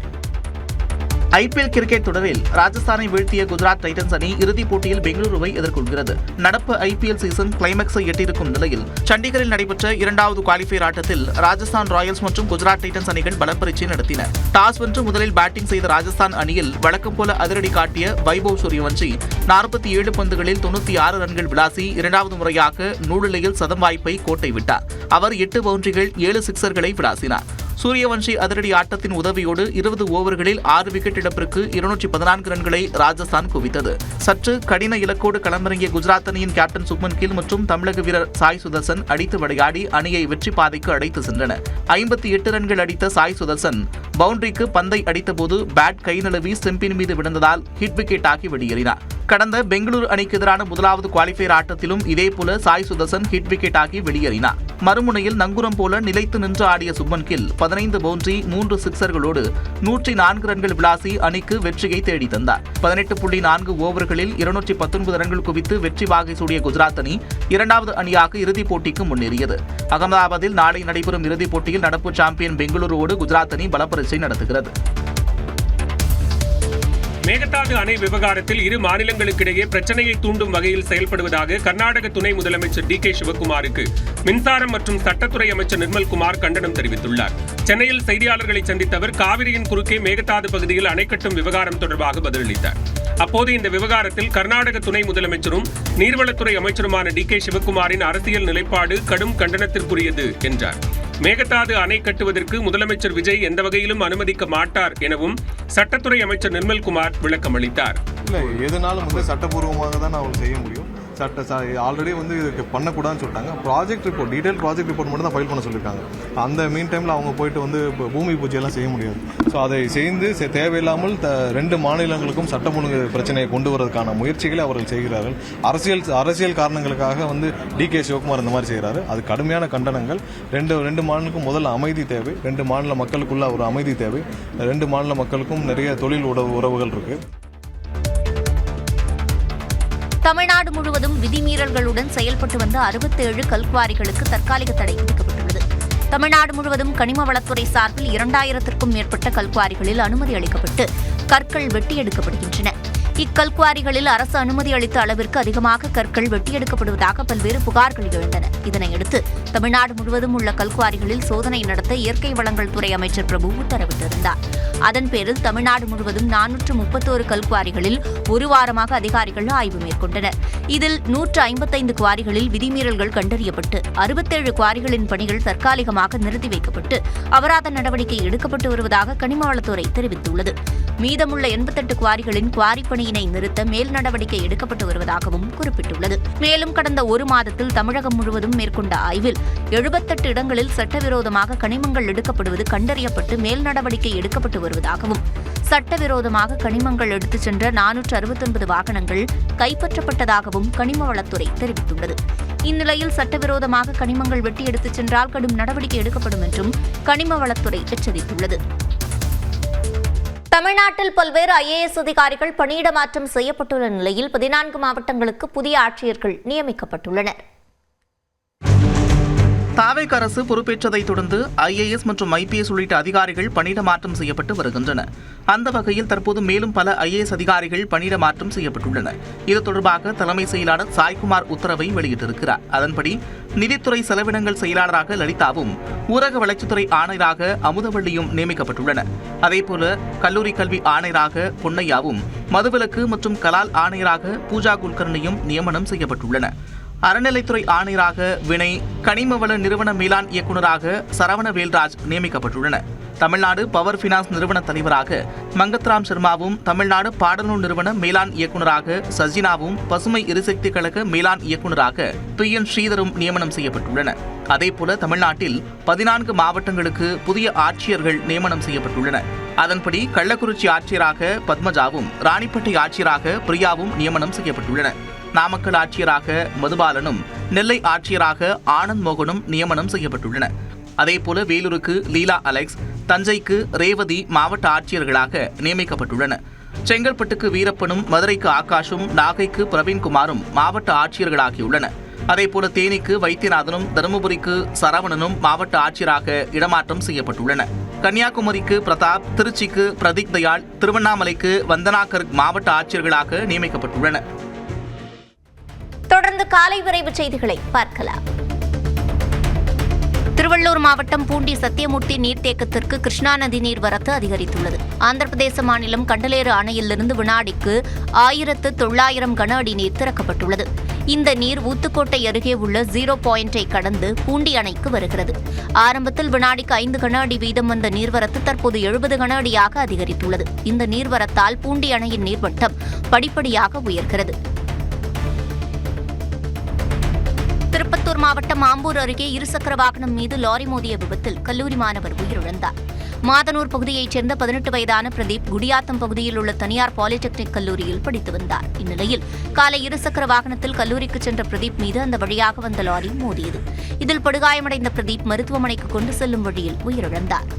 ஐபிஎல் கிரிக்கெட் தொடரில் ராஜஸ்தானை வீழ்த்திய குஜராத் டைட்டன்ஸ் அணி இறுதிப் போட்டியில் பெங்களூருவை எதிர்கொள்கிறது. நடப்பு ஐபிஎல் சீசன் கிளைமாக்ஸை எட்டியிருக்கும் நிலையில் சண்டிகரில் நடைபெற்ற 2வது குவாலிஃபயர் ஆட்டத்தில் ராஜஸ்தான் ராயல்ஸ் மற்றும் குஜராத் டைட்டன்ஸ் அணிகள் பலப்பரீட்சை நடத்தின. டாஸ் வென்று முதலில் பேட்டிங் செய்த ராஜஸ்தான் அணியில் வழக்கம் போல அதிரடி காட்டிய வைபவ் சூரியவன்ஷி 47 பந்துகளில் 96 ரன்கள் விளாசி 2வது முறையாக நூலிலையில் சதம் வாய்ப்பை கோட்டை விட்டார். அவர் 8 பவுண்டரிகள் 7 சிக்சர்களை விளாசினார். சூரியவன்ஷி அதிரடி ஆட்டத்தின் உதவியோடு 20 ஓவர்களில் 6 விக்கெட் இழப்பிற்கு 214 ரன்களை ராஜஸ்தான் குவித்தது. சற்று கடின இலக்கோடு களமிறங்கிய குஜராத் அணியின் கேப்டன் சுப்மன் கில் மற்றும் தமிழக வீரர் சாய் சுதர்சன் அடித்து விளையாடி அணியை வெற்றி பாதைக்கு அழைத்து சென்றனர். 58 ரன்கள் அடித்த சாய் சுதர்சன் பவுண்டரிக்கு பந்தை அடித்தபோது பேட் கை நழுவி ஸ்டெம்பின் மீது விழுந்ததால் ஹிட் விக்கெட் ஆகி வெளியேறினார். கடந்த பெங்களூரு அணிக்கு எதிரான முதலாவது குவாலிஃபயர் ஆட்டத்திலும் இதேபோல சாய் சுதர்சன் ஹிட் விக்கெட் ஆகி வெளியேறினார். மறுமுனையில் நங்குரம் போல நிலைத்து நின்று ஆடிய சுப்மன் கில் 15 பவுண்டரி 3 சிக்சர்களோடு 104 ரன்கள் விளாசி அணிக்கு வெற்றியை தேடி தந்தார். 18.4 ஓவர்களில் 219 ரன்கள் குவித்து வெற்றி வாகை சூடிய குஜராத் அணி 2வது அணியாக இறுதிப் போட்டிக்கு முன்னேறியது. அகமதாபாத்தில் நாளை நடைபெறும் இறுதிப் போட்டியில் நடப்பு சாம்பியன் பெங்களூருவோடு குஜராத் அணி பலப்பரீட்சை நடத்துகிறது. மேகதாது அணை விவகாரத்தில் இரு மாநிலங்களுக்கிடையே பிரச்சனையை தூண்டும் வகையில் செயல்படுவதாக கர்நாடக துணை முதலமைச்சர் டி.கே. சிவகுமாருக்கு மின்சாரம் மற்றும் சட்டத்துறை அமைச்சர் நிர்மல்குமார் கண்டனம் தெரிவித்துள்ளார். சென்னையில் செய்தியாளர்களை சந்தித்த அவர் காவிரியின் குறுக்கே மேகதாது பகுதியில் அணை கட்டும் விவகாரம் தொடர்பாக பதிலளித்தார். அப்போது இந்த விவகாரத்தில் கர்நாடக துணை முதலமைச்சரும் நீர்வளத்துறை அமைச்சருமான டி.கே. சிவகுமாரின் அரசியல் நிலைப்பாடு கடும் கண்டனத்திற்குரியது என்றார். மேகதாது அணை கட்டுவதற்கு முதலமைச்சர் விஜய் எந்த வகையிலும் அனுமதிக்க மாட்டார் எனவும் சட்டத்துறை அமைச்சர் நிர்மல்குமார் விளக்கம் அளித்தார். இல்லை, எதுனாலும் சட்டப்பூர்வமாக தான் அவங்க செய்ய முடியும். ஆல்ரெடி வந்து இதுக்கு பண்ணக்கூடாதுன்னு சொல்லிட்டாங்க. Project report, detail project report மட்டும் தான் ஃபைல் பண்ண சொல்லியிருக்காங்க. அந்த மீன் டைமில் அவங்க போயிட்டு வந்து பூமி பூஜையெல்லாம் செய்ய முடியாது. ஸோ அதை செய்து தேவையில்லாமல் 2 மாநிலங்களுக்கும் சட்டம் ஒழுங்கு பிரச்சனையை கொண்டு வரதுக்கான முயற்சிகளை அவர்கள் செய்கிறார்கள். அரசியல் காரணங்களுக்காக வந்து DK சிவகுமார் இந்த மாதிரி செய்கிறாரு. அது கடுமையான கண்டனங்கள். 2 மாநிலங்களுக்கும் முதல்ல அமைதி தேவை. 2 மாநில மக்களுக்குள்ள ஒரு அமைதி தேவை. 2 மாநில மக்களுக்கும் நிறைய தொழில் உறவுகள் இருக்கு. தமிழ்நாடு முழுவதும் விதிமீறல்களுடன் செயல்பட்டு வந்த 67 கல்குவாரிகளுக்கு தற்காலிக தடை விதிக்கப்பட்டுள்ளது. தமிழ்நாடு முழுவதும் கனிம வளத்துறை சார்பில் 2000த்திற்கும் மேற்பட்ட கல்குவாரிகளில் அனுமதி அளிக்கப்பட்டு கற்கள் வெட்டி எடுக்கப்படுகின்றன. இக்கல்குவாரிகளில் அரசு அனுமதி அளித்த அளவிற்கு அதிகமாக கற்கள் வெட்டியெடுக்கப்படுவதாக பல்வேறு புகார்கள் எழுந்தன. இதனையடுத்து தமிழ்நாடு முழுவதும் உள்ள கல்குவாரிகளில் சோதனை நடத்த இயற்கை வளங்கள் துறை அமைச்சர் பிரபு உத்தரவிட்டிருந்தார். அதன் பேரில் தமிழ்நாடு முழுவதும் 431 கல்குவாரிகளில் ஒரு வாரமாக அதிகாரிகள் ஆய்வு மேற்கொண்டனர். இதில் 155 குவாரிகளில் விதிமீறல்கள் கண்டறியப்பட்டு 67 குவாரிகளின் பணிகள் தற்காலிகமாக நிறுத்தி வைக்கப்பட்டு அபராத நடவடிக்கை எடுக்கப்பட்டு வருவதாக கனிம வளத்துறை தெரிவித்துள்ளது. மீதமுள்ள 88 குவாரிகளின் குவாரி பணியினை நிறுத்த மேல் நடவடிக்கை எடுக்கப்பட்டு வருவதாகவும் குறிப்பிட்டுள்ளது. மேலும் கடந்த ஒரு மாதத்தில் தமிழகம் முழுவதும் மேற்கொண்ட ஆய்வில் 78 இடங்களில் சட்டவிரோதமாக கனிமங்கள் எடுக்கப்படுவது கண்டறியப்பட்டு மேல் நடவடிக்கை எடுக்கப்பட்டு வருவதாகவும், சட்டவிரோதமாக கனிமங்கள் எடுத்துச் சென்ற 469 வாகனங்கள் கைப்பற்றப்பட்டதாகவும் கனிம வளத்துறை தெரிவித்துள்ளது. இந்நிலையில் சட்டவிரோதமாக கனிமங்கள் வெட்டி எடுத்துச் சென்றால் கடும் நடவடிக்கை எடுக்கப்படும் என்றும் கனிம வளத்துறை எச்சரித்துள்ளது. தமிழ்நாட்டில் பல்வேறு IAS அதிகாரிகள் பணியிட மாற்றம் செய்யப்பட்டுள்ள நிலையில் 14 மாவட்டங்களுக்கு புதிய ஆட்சியர்கள் நியமிக்கப்பட்டுள்ளனர். தாவேக் அரசு பொறுப்பேற்றதைத் தொடர்ந்து IAS மற்றும் IPS உள்ளிட்ட அதிகாரிகள் பணியிட மாற்றம் செய்யப்பட்டு வருகின்றன. அந்த வகையில் தற்போது மேலும் பல IAS அதிகாரிகள் பணியிட மாற்றம் செய்யப்பட்டுள்ளனர். இது தொடர்பாக தலைமை செயலாளர் சாய்குமார் உத்தரவை வெளியிட்டிருக்கிறார். அதன்படி நிதித்துறை செலவினங்கள் செயலாளராக லலிதாவும், ஊரக வளர்ச்சித்துறை ஆணையராக அமுதவள்ளியும் நியமிக்கப்பட்டுள்ளனர். அதேபோல கல்லூரி கல்வி ஆணையராக பொன்னையாவும், மதுவிலக்கு மற்றும் கலால் ஆணையராக பூஜா குல்கர்ணியும் நியமனம் செய்யப்பட்டுள்ளனர். அறநிலைத்துறை ஆணையராக வினய், கனிமவள நிறுவன மேலாண் இயக்குநராக சரவண வேல்ராஜ் நியமிக்கப்பட்டுள்ளனர். தமிழ்நாடு பவர் பினான்ஸ் நிறுவன தலைவராக மங்கத்ராம் சர்மாவும், தமிழ்நாடு பாடநூல் நிறுவன மேலாண் இயக்குநராக சஜினாவும், பசுமை எரிசக்தி கழக மேலாண் இயக்குநராக PN ஸ்ரீதரும் நியமனம் செய்யப்பட்டுள்ளனர். அதேபோல தமிழ்நாட்டில் 14 மாவட்டங்களுக்கு புதிய ஆட்சியர்கள் நியமனம் செய்யப்பட்டுள்ளனர். அதன்படி கள்ளக்குறிச்சி ஆட்சியராக பத்மஜாவும், ராணிப்பேட்டை ஆட்சியராக பிரியாவும் நியமனம் செய்யப்பட்டுள்ளனர். நாமக்கல் ஆட்சியராக மதுபாலனும், நெல்லை ஆட்சியராக ஆனந்த் மோகனும் நியமனம் செய்யப்பட்டுள்ளனர். அதேபோல வேலூருக்கு லீலா அலெக்ஸ், தஞ்சைக்கு ரேவதி மாவட்ட ஆட்சியர்களாக நியமிக்கப்பட்டுள்ளனர். செங்கல்பட்டுக்கு வீரப்பனும், மதுரைக்கு ஆகாஷும், நாகைக்கு பிரவீன்குமாரும் மாவட்ட ஆட்சியர்களாகியுள்ளனர். அதேபோல தேனிக்கு வைத்தியநாதனும், தருமபுரிக்கு சரவணனும் மாவட்ட ஆட்சியராக இடமாற்றம் செய்யப்பட்டுள்ளனர். கன்னியாகுமரிக்கு பிரதாப், திருச்சிக்கு பிரதீக் தயாள், திருவண்ணாமலைக்கு வந்தனா கர்க் மாவட்ட ஆட்சியர்களாக நியமிக்கப்பட்டுள்ளனர். தொடர்ந்து காலை விரைவு செய்திகளை பார்க்கலாம். திருவள்ளூர் மாவட்டம் பூண்டி சத்தியமூர்த்தி நீர்த்தேக்கத்திற்கு கிருஷ்ணா நதி நீர்வரத்து அதிகரித்துள்ளது. ஆந்திர பிரதேச மாநிலம் கண்டலேறு அணையிலிருந்து வினாடிக்கு 1900 கன அடி நீர் திறக்கப்பட்டுள்ளது. இந்த நீர் ஊத்துக்கோட்டை அருகே உள்ள 0 பாயிண்டை கடந்து பூண்டி அணைக்கு வருகிறது. ஆரம்பத்தில் வினாடிக்கு 5 கன அடி வீதம் வந்த நீர்வரத்து தற்போது 70 கன அடியாக அதிகரித்துள்ளது. இந்த நீர்வரத்தால் பூண்டி அணையின் நீர்மட்டம் படிப்படியாக உயர்கிறது. திருப்பத்தூர் மாவட்டம் ஆம்பூர் அருகே இருசக்கர வாகனம் மீது லாரி மோதிய விபத்தில் கல்லூரி மாணவர் உயிரிழந்தார். மாதனூர் பகுதியைச் சேர்ந்த 18 வயதான பிரதீப் குடியாத்தம் பகுதியில் உள்ள தனியார் பாலிடெக்னிக் கல்லூரியில் படித்து வந்தார். இந்நிலையில் காலை இருசக்கர வாகனத்தில் கல்லூரிக்கு சென்ற பிரதீப் மீது அந்த வழியாக வந்த லாரி மோதியது. இதில் படுகாயமடைந்த பிரதீப் மருத்துவமனைக்கு கொண்டு செல்லும் வழியில் உயிரிழந்தார்.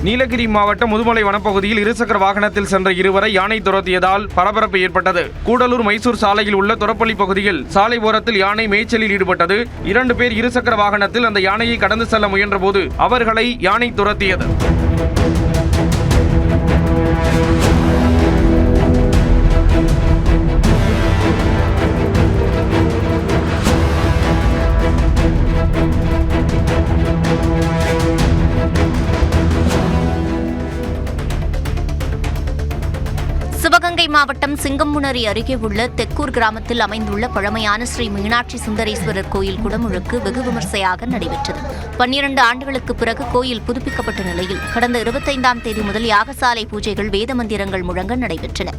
நீலகிரி மாவட்டம் முதுமலை வனப்பகுதியில் இருசக்கர வாகனத்தில் சென்ற இருவரை யானை துரத்தியதால் பரபரப்பு ஏற்பட்டது. கூடலூர் மைசூர் சாலையில் உள்ள துரப்பள்ளி பகுதியில் சாலை ஓரத்தில் யானை மேய்ச்சலில் ஈடுபட்டது. 2 பேர் இருசக்கர வாகனத்தில் அந்த யானையை கடந்து செல்ல முயன்றபோது அவர்களை யானை துரத்தியது. சிவகங்கை மாவட்டம் சிங்கம்புணரி அருகே உள்ள தெக்கூர் கிராமத்தில் அமைந்துள்ள பழமையான ஸ்ரீ மீனாட்சி சுந்தரேஸ்வரர் கோயில் குடமுழுக்கு வெகு விமர்சையாக நடைபெற்றது. 12 ஆண்டுகளுக்கு பிறகு கோயில் புதுப்பிக்கப்பட்ட நிலையில் கடந்த 25ஆம் தேதி முதல் யாகசாலை பூஜைகள், வேத மந்திரங்கள் முழங்க நடைபெற்றன.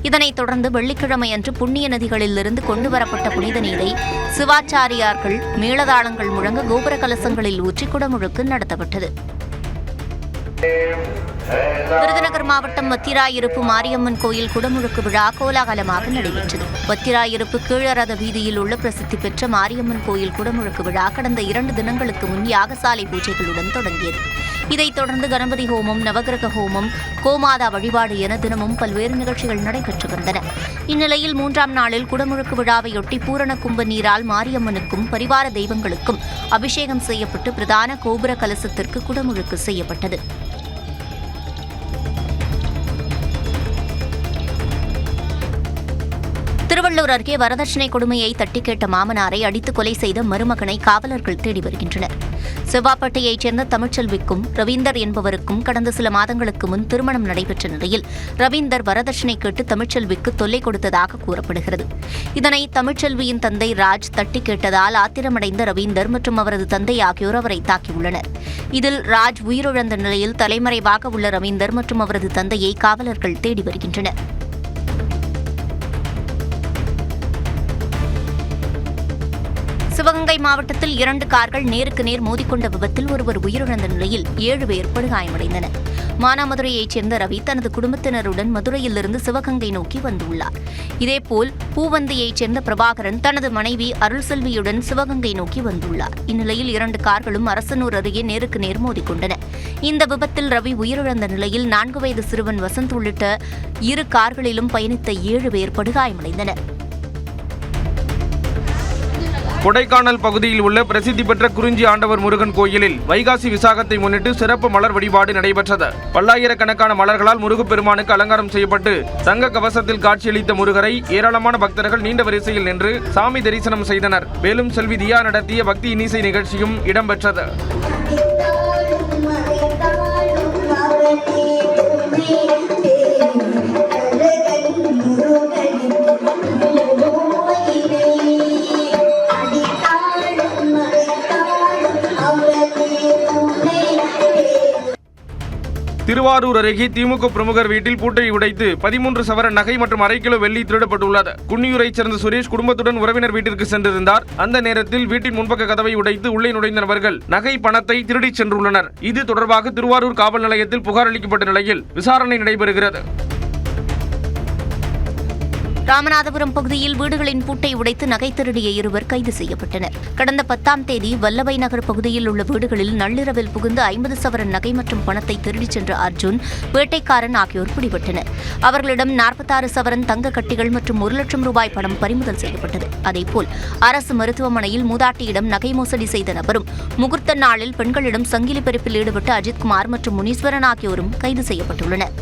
இதனைத் தொடர்ந்து வெள்ளிக்கிழமையன்று புண்ணிய நதிகளிலிருந்து கொண்டுவரப்பட்ட புனித நீரை சிவாச்சாரியார்கள் மேளதாளங்கள் முழங்க கோபுர கலசங்களில் ஊற்றி குடமுழுக்கு நடத்தப்பட்டது. விருதுநகர் மாவட்டம் வத்திராயிருப்பு மாரியம்மன் கோயில் குடமுழுக்கு விழா கோலாகலமாக நடைபெற்றது. வத்திராயிருப்பு கீழரத வீதியில் உள்ள பிரசித்தி பெற்ற மாரியம்மன் கோயில் குடமுழுக்கு விழா கடந்த 2 தினங்களுக்கு முன் யாகசாலை பூஜைகளுடன் தொடங்கியது. இதைத் தொடர்ந்து கணபதி ஹோமம், நவகிரக ஹோமம், கோமாதா வழிபாடு என தினமும் பல்வேறு நிகழ்ச்சிகள் நடைபெற்று வந்தன. இந்நிலையில் 3ஆம் நாளில் குடமுழுக்கு விழாவையொட்டி பூரண கும்ப நீரால் மாரியம்மனுக்கும் பரிவார தெய்வங்களுக்கும் அபிஷேகம் செய்யப்பட்டு பிரதான கோபுர கலசத்திற்கு குடமுழுக்கு செய்யப்பட்டது. திருவள்ளூர் அருகே வரதட்சணை கொடுமையை தட்டி கேட்ட மாமனாரை அடித்து கொலை செய்த மருமகனை காவலர்கள் தேடி வருகின்றனர். செவ்வாப்பேட்டையைச் சேர்ந்த தமிழ்ச்செல்விக்கும் ரவீந்தர் என்பவருக்கும் கடந்த சில மாதங்களுக்கு முன் திருமணம் நடைபெற்ற நிலையில் ரவீந்தர் வரதட்சணை கேட்டு தமிழ்ச்செல்விக்கு தொல்லை கொடுத்ததாக கூறப்படுகிறது. இதனை தமிழ்ச்செல்வியின் தந்தை ராஜ் தட்டி கேட்டதால் ஆத்திரமடைந்த ரவீந்தர் மற்றும் அவரது தந்தை ஆகியோர் அவரை தாக்கியுள்ளனர். இதில் ராஜ் உயிரிழந்த நிலையில் தலைமறைவாக உள்ள ரவீந்தர் மற்றும் அவரது தந்தையை காவலர்கள் தேடி வருகின்றனர். சிவகங்கை மாவட்டத்தில் 2 கார்கள் நேருக்கு நேர் மோதிக்கொண்ட விபத்தில் ஒருவர் உயிரிழந்த நிலையில் 7 பேர் படுகாயமடைந்தனர். மானாமதுரையைச் சேர்ந்த ரவி தனது குடும்பத்தினருடன் மதுரையிலிருந்து சிவகங்கை நோக்கி வந்துள்ளார். இதேபோல் பூவந்தியைச் சேர்ந்த பிரபாகரன் தனது மனைவி அருள்செல்வியுடன் சிவகங்கை நோக்கி வந்துள்ளார். இந்நிலையில் 2 கார்களும் அரசனூர் அருகே நேருக்கு நேர் மோதிக்கொண்டன. இந்த விபத்தில் ரவி உயிரிழந்த நிலையில் 4 வயது சிறுவன் வசந்த் உள்ளிட்ட 2 கார்களிலும் பயணித்த 7 பேர் படுகாயமடைந்தனர். கொடைக்கானல் பகுதியில் உள்ள பிரசித்தி பெற்ற குறிஞ்சி ஆண்டவர் முருகன் கோயிலில் வைகாசி விசாகத்தை முன்னிட்டு சிறப்பு மலர் வழிபாடு நடைபெற்றது. பல்லாயிரக்கணக்கான மலர்களால் முருகப்பெருமானுக்கு அலங்காரம் செய்யப்பட்டு தங்க கவசத்தில் காட்சியளித்த முருகரை ஏராளமான பக்தர்கள் நீண்ட வரிசையில் நின்று சாமி தரிசனம் செய்தனர். மேலும் செல்வி தியா நடத்திய பக்தி இன்னிசை நிகழ்ச்சியும் இடம்பெற்றது. திருவாரூர் அருகே திமுக பிரமுகர் வீட்டில் பூட்டை உடைத்து 13 சவரன் நகை மற்றும் 1/2 கிலோ வெள்ளி திருடப்பட்டுள்ளது. குன்னியூரைச் சேர்ந்த சுரேஷ் குடும்பத்துடன் உறவினர் வீட்டிற்கு சென்றிருந்தார். அந்த நேரத்தில் வீட்டின் முன்பக்க கதவை உடைத்து உள்ளே நுழைந்த நபர்கள் நகை பணத்தை திருடிச் சென்றுள்ளனர். இது தொடர்பாக திருவாரூர் காவல் நிலையத்தில் புகார் அளிக்கப்பட்ட நிலையில் விசாரணை நடைபெறுகிறது. ராமநாதபுரம் பகுதியில் வீடுகளின் பூட்டை உடைத்து நகை திருடிய 2 கைது செய்யப்பட்டனர். கடந்த 10ஆம் தேதி வல்லபை நகர் பகுதியில் உள்ள வீடுகளில் நள்ளிரவில் புகுந்து 50 சவரன் நகை மற்றும் பணத்தை திருடிச் சென்ற அர்ஜுன், வேட்டைக்காரன் ஆகியோர் பிடிபட்டனர். அவர்களிடம் 46 சவரன் தங்க கட்டிகள் மற்றும் 1 லட்சம் ரூபாய் பணம் பறிமுதல் செய்யப்பட்டது. அதேபோல் அரசு மருத்துவமனையில் மூதாட்டியிடம் நகை மோசடி செய்த நபரும், முகூர்த்த நாளில் பெண்களிடம் சங்கிலி பறிப்பில் ஈடுபட்ட அஜித்குமார் மற்றும் முனீஸ்வரன் ஆகியோரும் கைது செய்யப்பட்டுள்ளனர்.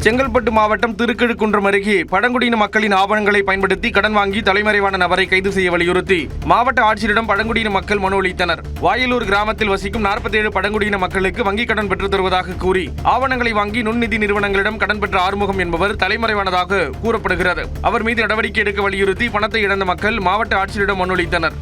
செங்கல்பட்டு மாவட்டம் திருக்கழுக்குன்றம் அருகே பழங்குடியின மக்களின் ஆவணங்களை பயன்படுத்தி கடன் வாங்கி தலைமறைவான நபரை கைது செய்ய வலியுறுத்தி மாவட்ட ஆட்சியரிடம் பழங்குடியின மக்கள் மனு அளித்தனர். வாயலூர் கிராமத்தில் வசிக்கும் 47 பழங்குடியின மக்களுக்கு வங்கிக் கடன் பெற்றுத் தருவதாக கூறி ஆவணங்களை வாங்கி நுண்நிதி நிறுவனங்களிடம் கடன் பெற்ற ஆறுமுகம் என்பவர் தலைமறைவானதாக கூறப்படுகிறது. அவர் மீது நடவடிக்கை எடுக்க வலியுறுத்தி பணத்தை இழந்த மக்கள் மாவட்ட ஆட்சியரிடம் மனு அளித்தனர்.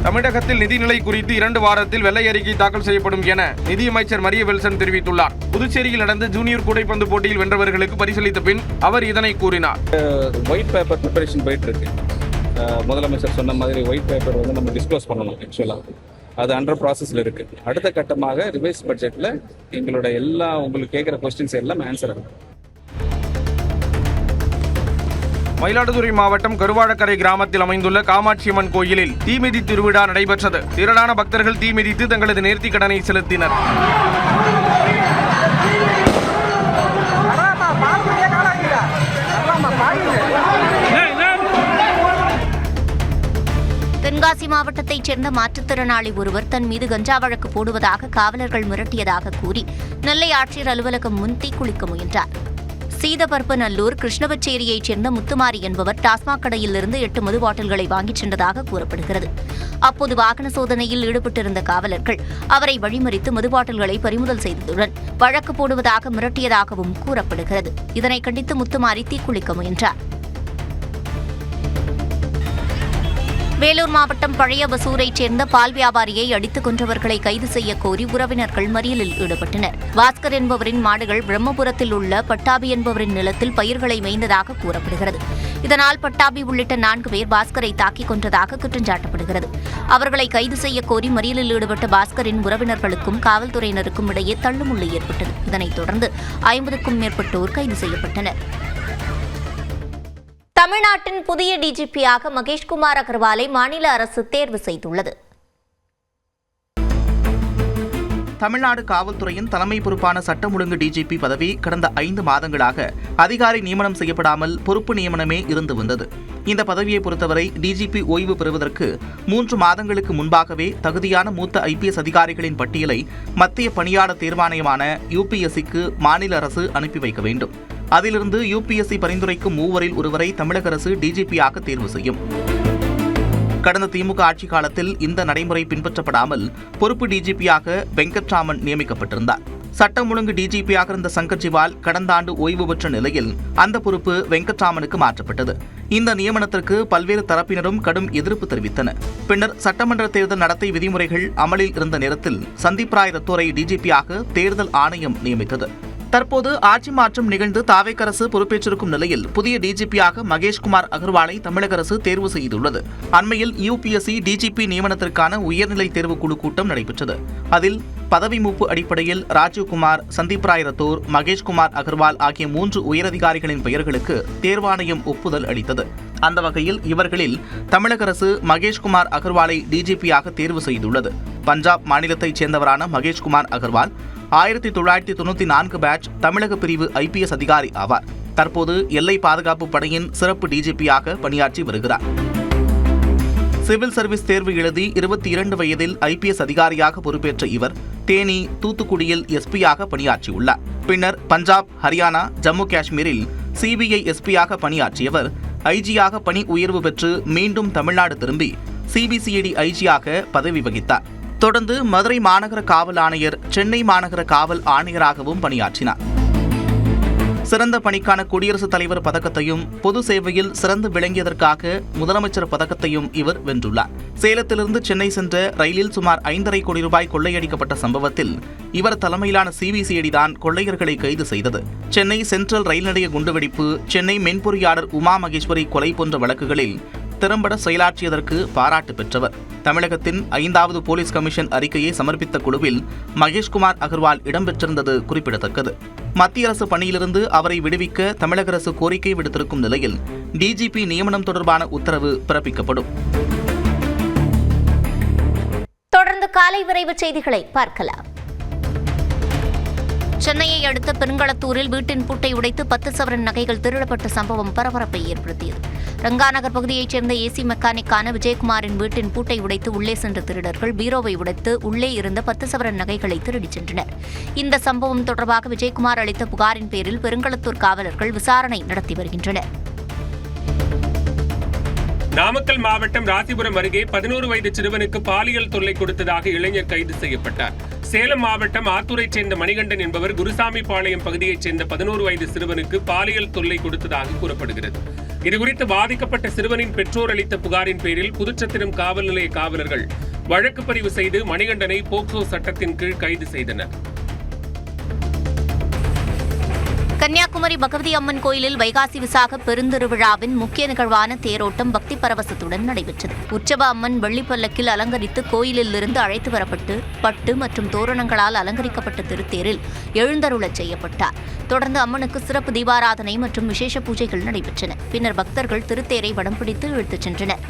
தமிழகத்தில் நிதிநிலை குறித்து 2 வாரத்தில் வெள்ளை அறிக்கை தாக்கல் செய்யப்படும் என நிதியமைச்சர் மரிய வில்சன் தெரிவித்துள்ளார். புதுச்சேரியில் நடந்த ஜூனியர் கூடைப்பந்து போட்டியில் வென்றவர்களுக்கு பரிசளித்த பின் அவர் இதனை கூறினார். ஒயிட் பேப்பர் ப்ரிப்பரேஷன் போயிட்டு இருக்கு. முதலமைச்சர் சொன்ன மாதிரி ஒயிட் பேப்பர் வந்து நம்ம டிஸ்க்ளோஸ் பண்ணணும். ஆக்சுவலாக அது அண்டர் ப்ராசஸில் இருக்கு. அடுத்த கட்டமாக ரிவைஸ் பட்ஜெட்டில் எங்களோட உங்களுக்கு கேட்குற கொஸ்டின்ஸ் எல்லாம் ஆன்சர் ஆகும். மயிலாடுதுறை மாவட்டம் கருவாழக்கரை கிராமத்தில் அமைந்துள்ள காமாட்சியம்மன் கோயிலில் தீமிதி திருவிழா நடைபெற்றது. திரளான பக்தர்கள் தீமிதித்து தங்களது நேர்த்திக் கடனை செலுத்தினர். தென்காசி மாவட்டத்தைச் சேர்ந்த மாற்றுத்திறனாளி ஒருவர் தன் மீது கஞ்சா வழக்கு போடுவதாக காவலர்கள் மிரட்டியதாக கூறி நெல்லை ஆட்சியர் அலுவலகம் முன் தீக்குளிக்க முயன்றார். சீதபர்பநல்லூர் கிருஷ்ணவச்சேரியைச் சேர்ந்த முத்துமாரி என்பவர் டாஸ்மாக் கடையிலிருந்து 8 மது பாட்டில்களை வாங்கிச் சென்றதாக கூறப்படுகிறது. அப்போது வாகன சோதனையில் ஈடுபட்டிருந்த காவலர்கள் அவரை வழிமறித்து மது பாட்டில்களை பறிமுதல் செய்ததுடன் வழக்கு போடுவதாக மிரட்டியதாகவும் கூறப்படுகிறது. இதனை கண்டித்து முத்துமாரி தீக்குளிக்க முயன்றார். வேலூர் மாவட்டம் பழைய வசூரைச் சேர்ந்த பால் வியாபாரியை அடித்துக் கொன்றவர்களை கைது செய்ய கோரி உறவினர்கள் மறியலில் ஈடுபட்டனர். பாஸ்கர் என்பவரின் மாடுகள் பிரம்மபுரத்தில் உள்ள பட்டாபி என்பவரின் நிலத்தில் பயிர்களை மேய்ந்ததாக கூறப்படுகிறது. இதனால் பட்டாபி உள்ளிட்ட 4 பேர் பாஸ்கரை தாக்கிக் கொன்றதாக குற்றஞ்சாட்டப்படுகிறது. அவர்களை கைது செய்ய கோரி மறியலில் ஈடுபட்ட பாஸ்கரின் உறவினர்களுக்கும் காவல்துறையினருக்கும் இடையே தள்ளுமுள்ளு ஏற்பட்டது. இதனைத் தொடர்ந்து 50க்கும் மேற்பட்டோர் கைது செய்யப்பட்டனர். தமிழ்நாட்டின் புதிய டிஜிபியாக மகேஷ்குமார் அகர்வாலை மாநில அரசு தேர்வு செய்துள்ளது. தமிழ்நாடு காவல்துறையின் தலைமை பொறுப்பான சட்டம் ஒழுங்கு டிஜிபி பதவி கடந்த 5 மாதங்களாக அதிகாரி நியமனம் செய்யப்படாமல் பொறுப்பு நியமனமே இருந்து வந்தது. இந்த பதவியை பொறுத்தவரை டிஜிபி ஓய்வு பெறுவதற்கு 3 மாதங்களுக்கு முன்பாகவே தகுதியான மூத்த ஐபிஎஸ் அதிகாரிகளின் பட்டியலை மத்திய பணியாளர் தேர்வாணையமான யுபிஎஸ்சிக்கு மாநில அரசு அனுப்பி வைக்க வேண்டும். அதிலிருந்து யுபிஎஸ்சி பரிந்துரைக்கும் 3வரில் ஒருவரை தமிழக அரசு டிஜிபியாக தேர்வு செய்யும். கடந்த திமுக ஆட்சி காலத்தில் இந்த நடைமுறை பின்பற்றப்படாமல் பொறுப்பு டிஜிபியாக வெங்கட்ராமன் நியமிக்கப்பட்டிருந்தார். சட்டம் ஒழுங்கு டிஜிபியாக இருந்த சங்கர் ஜிவால் கடந்த ஆண்டு ஓய்வு பெற்ற நிலையில் அந்த பொறுப்பு வெங்கட்ராமனுக்கு மாற்றப்பட்டது. இந்த நியமனத்திற்கு பல்வேறு தரப்பினரும் கடும் எதிர்ப்பு தெரிவித்தனர். பின்னர் சட்டமன்ற தேர்தல் நடத்தை விதிமுறைகள் அமலில் இருந்த நேரத்தில் சந்தீப் ராய் ரத்தோரை டிஜிபியாக தேர்தல் ஆணையம் நியமித்தது. தற்போது ஆட்சி மாற்றம் நிகழ்ந்து தாவேக் அரசு பொறுப்பேற்றிருக்கும் நிலையில் புதிய டிஜிபியாக மகேஷ்குமார் அகர்வாலை தமிழக அரசு தேர்வு செய்துள்ளது. அண்மையில் யுபிஎஸ்சி டிஜிபி நியமனத்திற்கான உயர்நிலை தேர்வு குழு கூட்டம் நடைபெற்றது. அதில் பதவி மூப்பு அடிப்படையில் ராஜீவ்குமார், சந்தீப் ராய் ரத்தோர், மகேஷ்குமார் அகர்வால் ஆகிய 3 உயரதிகாரிகளின் பெயர்களுக்கு தேர்வாணையம் ஒப்புதல் அளித்தது. அந்த வகையில் இவர்களில் தமிழக அரசு மகேஷ்குமார் அகர்வாலை டிஜிபியாக தேர்வு செய்துள்ளது. பஞ்சாப் மாநிலத்தைச் சேர்ந்தவரான மகேஷ்குமார் அகர்வால் 1994 பேட்ச் தமிழக பிரிவு ஐபிஎஸ் அதிகாரி ஆவார். தற்போது எல்லை பாதுகாப்பு படையின் சிறப்பு டிஜிபியாக பணியாற்றி வருகிறார். சிவில் சர்வீஸ் தேர்வு எழுதி 22 வயதில் ஐபிஎஸ் அதிகாரியாக பொறுப்பேற்ற இவர் தேனி, தூத்துக்குடியில் எஸ்பியாக பணியாற்றியுள்ளார். பின்னர் பஞ்சாப், ஹரியானா, ஜம்மு காஷ்மீரில் சிபிஐ எஸ்பியாக பணியாற்றியவர் ஐஜியாக பணி உயர்வு பெற்று மீண்டும் தமிழ்நாடு திரும்பி சிபிசிஐடி ஐஜியாக பதவி வகித்தார். தொடர்ந்து மதுரை மாநகர காவல் ஆணையர், சென்னை மாநகர காவல் ஆணையராகவும் பணியாற்றினார். சிறந்த பணிக்கான குடியரசுத் தலைவர் பதக்கத்தையும் பொது சேவையில் சிறந்து விளங்கியதற்காக முதலமைச்சர் பதக்கத்தையும் இவர் வென்றுள்ளார். சேலத்திலிருந்து சென்னை சென்ற ரயிலில் சுமார் 5.5 கோடி ரூபாய் கொள்ளையடிக்கப்பட்ட சம்பவத்தில் இவர் தலைமையிலான சிபிசிஐடி தான் கொள்ளையர்களை கைது செய்தது. சென்னை சென்ட்ரல் ரயில் நிலைய குண்டுவெடிப்பு, சென்னை மென்பொறியாளர் உமா மகேஸ்வரி கொலை போன்ற வழக்குகளில் திறம்பட செயலாற்றியதற்கு பாராட்டு பெற்றவர். தமிழகத்தின் 5வது போலீஸ் கமிஷன் அறிக்கையை சமர்ப்பித்த குழுவில் மகேஷ்குமார் அகர்வால் இடம்பெற்றிருந்தது குறிப்பிடத்தக்கது. மத்திய அரசு பணியிலிருந்து அவரை விடுவிக்க தமிழக அரசு கோரிக்கை விடுத்திருக்கும் நிலையில் டிஜிபி நியமனம் தொடர்பான உத்தரவு பிறப்பிக்கப்படும். தொடர்ந்து காலை விரைவு செய்திகளை பார்க்கலாம். சென்னையை அடுத்த பெருங்களத்தூரில் வீட்டின் பூட்டை உடைத்து 10 சவரன் நகைகள் திருடப்பட்ட சம்பவம் பரபரப்பை ஏற்படுத்தியது. ரங்காநகர் பகுதியைச் சேர்ந்த ஏசி மெக்கானிக்கான விஜயகுமாரின் வீட்டின் பூட்டை உடைத்து உள்ளே சென்ற திருடர்கள் பீரோவை உடைத்து உள்ளே இருந்த 10 சவரன் நகைகளை திருடிச் சென்றனர். இந்த சம்பவம் தொடர்பாக விஜயகுமார் அளித்த புகாரின் பேரில் பெருங்களத்தூர் காவலர்கள் விசாரணை நடத்தி வருகின்றனர். நாமக்கல் மாவட்டம் ராசிபுரம் அருகே 11 வயது சிறுவனுக்கு பாலியல் தொல்லை கொடுத்ததாக இளைஞர் கைது செய்யப்பட்டார். சேலம் மாவட்டம் ஆத்தூரைச் சேர்ந்த மணிகண்டன் என்பவர் குருசாமி பாளையம் பகுதியைச் சேர்ந்த 11 வயது சிறுவனுக்கு பாலியல் தொல்லை கொடுத்ததாக கூறப்படுகிறது. இதுகுறித்து பாதிக்கப்பட்ட சிறுவனின் பெற்றோர் அளித்த புகாரின் பேரில் புதுச்சத்திரம் காவல் நிலைய காவலர்கள் வழக்கு பதிவு செய்து மணிகண்டனை போக்சோ சட்டத்தின் கீழ் கைது செய்தனர். கன்னியாகுமரி பகவதி அம்மன் கோயிலில் வைகாசி விசாக பெருந்திருவிழாவின் முக்கிய நிகழ்வான தேரோட்டம் பக்தி பரவசத்துடன் நடைபெற்றது. உற்சவ அம்மன் வெள்ளிப்பல்லக்கில் அலங்கரித்து கோயிலில் இருந்து அழைத்து வரப்பட்டு பட்டு மற்றும் தோரணங்களால் அலங்கரிக்கப்பட்ட திருத்தேரில் எழுந்தருளச் செய்யப்பட்டார். தொடர்ந்து அம்மனுக்கு சிறப்பு தீபாராதனை மற்றும் விசேஷ பூஜைகள் நடைபெற்றன. பின்னர் பக்தர்கள் திருத்தேரை வடம் பிடித்து இழுத்துச் சென்றனர்.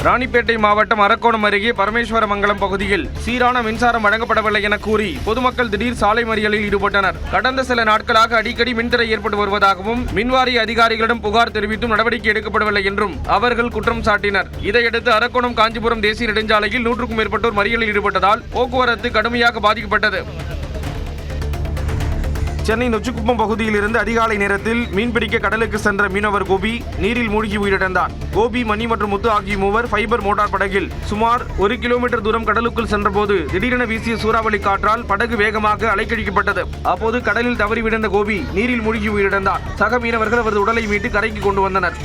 ராணிப்பேட்டை மாவட்டம் அரக்கோணம் அருகே பரமேஸ்வரமங்கலம் பகுதியில் சீரான மின்சாரம் வழங்கப்படவில்லை என கூறி பொதுமக்கள் திடீர் சாலை மறியலில் ஈடுபட்டனர். கடந்த சில நாட்களாக அடிக்கடி மின்தடை ஏற்பட்டு வருவதாகவும் மின்வாரிய அதிகாரிகளிடம் புகார் தெரிவித்தும் நடவடிக்கை எடுக்கப்படவில்லை என்றும் அவர்கள் குற்றம் சாட்டினர். இதையடுத்து அரக்கோணம் காஞ்சிபுரம் தேசிய நெடுஞ்சாலையில் 100க்கும் மேற்பட்டோர் மறியலில் ஈடுபட்டதால் போக்குவரத்து கடுமையாக பாதிக்கப்பட்டது. சென்னை நொச்சிக்குப்பம் பகுதியில் இருந்து அதிகாலை நேரத்தில் மீன்பிடிக்க கடலுக்கு சென்ற மீனவர் கோபி நீரில் மூழ்கி உயிரிழந்தார். கோபி, மணி மற்றும் முத்து ஆகிய மூவர் ஃபைபர் மோட்டார் படகில் சுமார் 1 கிலோமீட்டர் தூரம் கடலுக்குள் சென்றபோது திடீரென வீசிய சூறாவளி காற்றால் படகு வேகமாக அலைக்கழிக்கப்பட்டது. அப்போது கடலில் தவறி விழுந்த கோபி நீரில் மூழ்கி உயிரிழந்தார். சக மீனவர்கள் அவரது உடலை மீட்டு கரைக்கு கொண்டு வந்தனர்.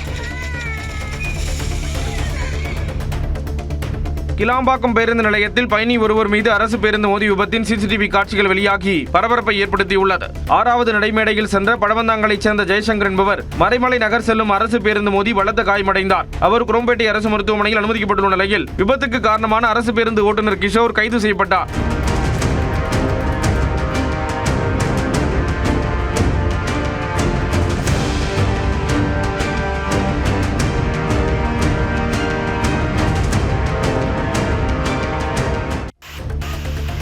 கிளாம்பாக்கம் பேருந்து நிலையத்தில் பயணி ஒருவர் மீது அரசு பேருந்து மோதி விபத்தின் சிசிடிவி காட்சிகள் வெளியாகி பரபரப்பை ஏற்படுத்தியுள்ளது. 6வது நடைமேடையில் சென்ற பழவந்தாங்கலைச் சேர்ந்த ஜெயசங்கர் என்பவர் மறைமலை நகர் செல்லும் அரசு பேருந்து மோதி பலத்த காயமடைந்தார். அவர் குரோம்பேட்டை அரசு மருத்துவமனையில் அனுமதிக்கப்பட்டுள்ள நிலையில் விபத்துக்கு காரணமான அரசு பேருந்து ஓட்டுநர் கிஷோர் கைது செய்யப்பட்டார்.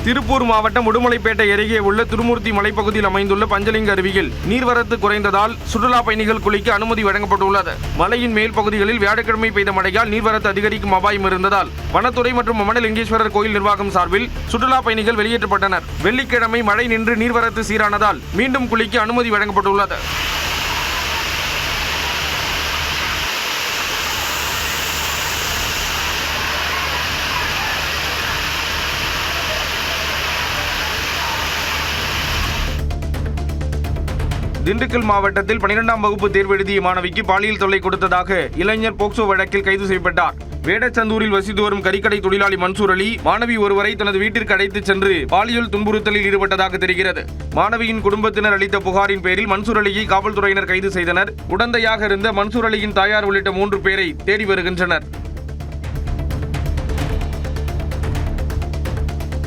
திருப்பூர் மாவட்டம் உடுமலைப்பேட்டை அருகே உள்ள திருமூர்த்தி மலைப்பகுதியில் அமைந்துள்ள பஞ்சலிங்க அருவியில் நீர்வரத்து குறைந்ததால் சுற்றுலா பயணிகள் குளிக்க அனுமதி வழங்கப்பட்டுள்ளது. மலையின் மேல் பகுதிகளில் வியாழக்கிழமை பெய்த மழையால் நீர்வரத்து அதிகரிக்கும் அபாயம் இருந்ததால் வனத்துறை மற்றும் மமடலிங்கேஸ்வரர் கோயில் நிர்வாகம் சார்பில் சுற்றுலா பயணிகள் வெளியேற்றப்பட்டனர். வெள்ளிக்கிழமை மழை நின்று நீர்வரத்து சீரானதால் மீண்டும் குளிக்க அனுமதி வழங்கப்பட்டுள்ளது. திண்டுக்கல் மாவட்டத்தில் 12ஆம் வகுப்பு தேர்வு எழுதிய மாணவிக்கு பாலியல் தொல்லை கொடுத்ததாக இளைஞர் போக்சோ வழக்கில் கைது செய்யப்பட்டார். வேடச்சந்தூரில் வசித்து வரும் கறிக்கடை தொழிலாளி மன்சூர் அலி மாணவி ஒருவரை தனது வீட்டிற்கு அழைத்துச் சென்று பாலியல் துன்புறுத்தலில் ஈடுபட்டதாக தெரிகிறது. மாணவியின் குடும்பத்தினர் அளித்த புகாரின் பேரில் மன்சூர் அலியை காவல்துறையினர் கைது செய்தனர். உடந்தையாக இருந்த மன்சூர் அலியின் தாயார் உள்ளிட்ட 3 பேரை தேடி வருகின்றனர்.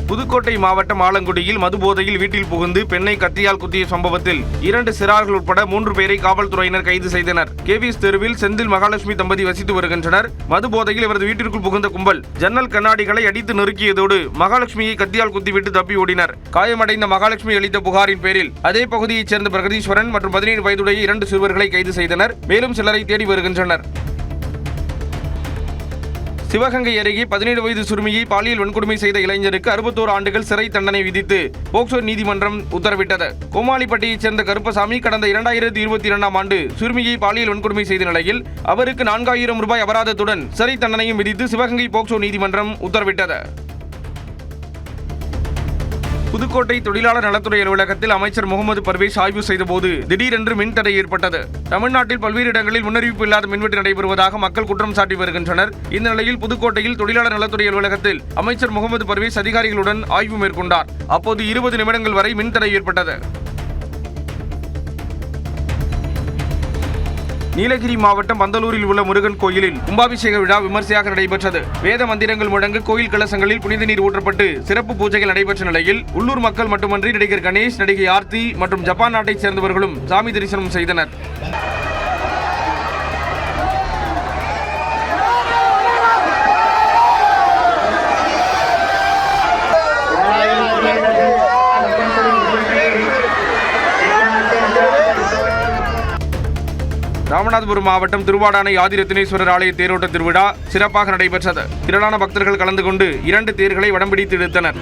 புதுக்கோட்டை மாவட்டம் ஆலங்குடியில் மதுபோதையில் வீட்டில் புகுந்து பெண்ணை கத்தியால் குத்திய சம்பவத்தில் 2 சிறார்கள் உட்பட 3 பேரை காவல்துறையினர் கைது செய்தனர். கேவிஎஸ் தெருவில் செந்தில் மகாலட்சுமி தம்பதி வசித்து வருகின்றனர். மதுபோதையில் இவரது வீட்டிற்குள் புகுந்த கும்பல் ஜன்னல் கண்ணாடிகளை அடித்து நொறுக்கியதோடு மகாலட்சுமியை கத்தியால் குத்திவிட்டு தப்பி ஓடினர். காயமடைந்த மகாலட்சுமி அளித்த புகாரின் பேரில் அதே பகுதியைச் சேர்ந்த பிரகதீஸ்வரன் மற்றும் 17 வயதுடைய 2 சிறுவர்களை கைது செய்தனர். மேலும் சிலரை தேடி வருகின்றனர். சிவகங்கை அருகே 17 வயது சிறுமியை பாலியல் வன்கொடுமை செய்த இளைஞருக்கு 61 ஆண்டுகள் சிறை தண்டனை விதித்து போக்சோ நீதிமன்றம் உத்தரவிட்டது. கோமாளிப்பட்டியைச் சேர்ந்த கருப்பசாமி கடந்த 2022ஆம் ஆண்டு சிறுமியை பாலியல் வன்கொடுமை செய்த நிலையில் அவருக்கு 4000 ரூபாய் அபராதத்துடன் சிறை தண்டனையும் விதித்து சிவகங்கை போக்சோ நீதிமன்றம் உத்தரவிட்டது. புதுக்கோட்டை தொழிலாளர் நலத்துறை அலுவலகத்தில் அமைச்சர் முகமது பர்வேஸ் ஆய்வு செய்தபோது திடீரென்று மின்தடை ஏற்பட்டது. தமிழ்நாட்டில் பல்வேறு இடங்களில் முன்னறிவிப்பு இல்லாத மின்வெட்டு நடைபெறுவதாக மக்கள் குற்றம் சாட்டி வருகின்றனர். இந்த நிலையில் புதுக்கோட்டையில் தொழிலாளர் நலத்துறை அலுவலகத்தில் அமைச்சர் முகமது பர்வேஸ் அதிகாரிகளுடன் ஆய்வு மேற்கொண்டார். அப்போது 20 நிமிடங்கள் வரை மின்தடை ஏற்பட்டது. நீலகிரி மாவட்டம் பந்தலூரில் உள்ள முருகன் கோயிலில் கும்பாபிஷேக விழா விமர்சையாக நடைபெற்றது. வேத மந்திரங்கள் முழங்க கோயில் கலசங்களில் புனித நீர் ஊற்றப்பட்டு சிறப்பு பூஜைகள் நடைபெற்ற நிலையில் உள்ளூர் மக்கள் மட்டுமன்றி நடிகர் கணேஷ், நடிகை ஆர்த்தி மற்றும் ஜப்பான் நாட்டைச் சேர்ந்தவர்களும் சாமி தரிசனம் செய்தனர். ராமநாதபுரம் மாவட்டம் திருவாடானை ஆதிரத்தினேஸ்வரர் ஆலய தேரோட்ட திருவிழா சிறப்பாக நடைபெற்றது. திரளான பக்தர்கள் கலந்து கொண்டு 2 தேர்களை வடம்பிடித்து இழுத்தனர்.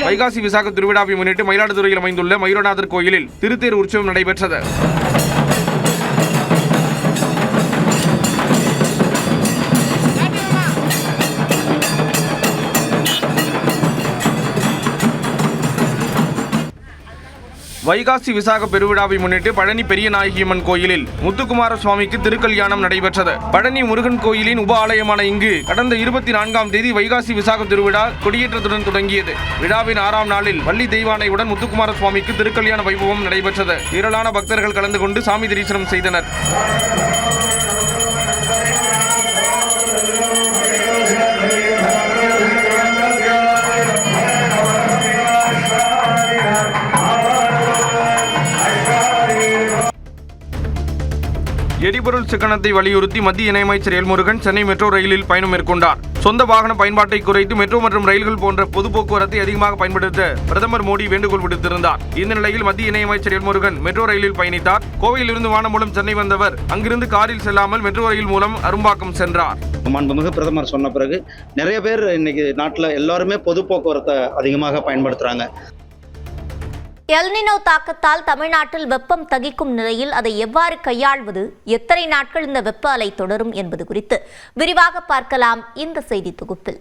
வைகாசி விசாக திருவிழாவை முன்னிட்டு மயிலாடுதுறையில் அமைந்துள்ள மயூரநாதர் கோயிலில் திருத்தேர் உற்சவம் நடைபெற்றது. வைகாசி விசாக பெருவிழாவை முன்னிட்டு பழனி பெரிய நாயகியம்மன் கோயிலில் முத்துக்குமார சுவாமிக்கு திருக்கல்யாணம் நடைபெற்றது. பழனி முருகன் கோயிலின் உப ஆலயமான இங்கு கடந்த 24ஆம் தேதி வைகாசி விசாக திருவிழா கொடியேற்றத்துடன் தொடங்கியது. விழாவின் 6ஆம் நாளில் வள்ளி தெய்வானையுடன் முத்துக்குமார சுவாமிக்கு திருக்கல்யாண வைபவம் நடைபெற்றது. திரளான பக்தர்கள் கலந்து கொண்டு சாமி தரிசனம் செய்தனர். எரிபொருள் சிக்கனத்தை வலியுறுத்தி மத்திய இணையமைச்சர் எல் முருகன் சென்னை மெட்ரோ ரயிலில் பயணம் மேற்கொண்டார். சொந்த வாகன பயன்பாட்டை குறைத்து மெட்ரோ மற்றும் ரயில்கள் போன்ற பொது போக்குவரத்தை அதிகமாக பயன்படுத்த பிரதமர் மோடி வேண்டுகோள் விடுத்திருந்தார். இந்த நிலையில் மத்திய இணையமைச்சர் எல் முருகன் மெட்ரோ ரயிலில் பயணித்தார். கோவையிலிருந்து வானம் மூலம் சென்னை வந்தவர் அங்கிருந்து காரில் செல்லாமல் மெட்ரோ ரயில் மூலம் அரும்பாக்கம் சென்றார். மாண்புமிகு பிரதமர் சொன்ன பிறகு நிறைய பேர் இன்னைக்கு நாட்டில் எல்லாருமே பொது போக்குவரத்தை அதிகமாக பயன்படுத்துறாங்க. எல்னினோ தாக்கத்தால் தமிழ்நாட்டில் வெப்பம் தகிக்கும் நிலையில் அதை எவ்வாறு கையாள்வது, எத்தனை நாட்கள் இந்த வெப்ப அலை தொடரும் என்பது குறித்து விரிவாக பார்க்கலாம் இந்த செய்தி தொகுப்பில்.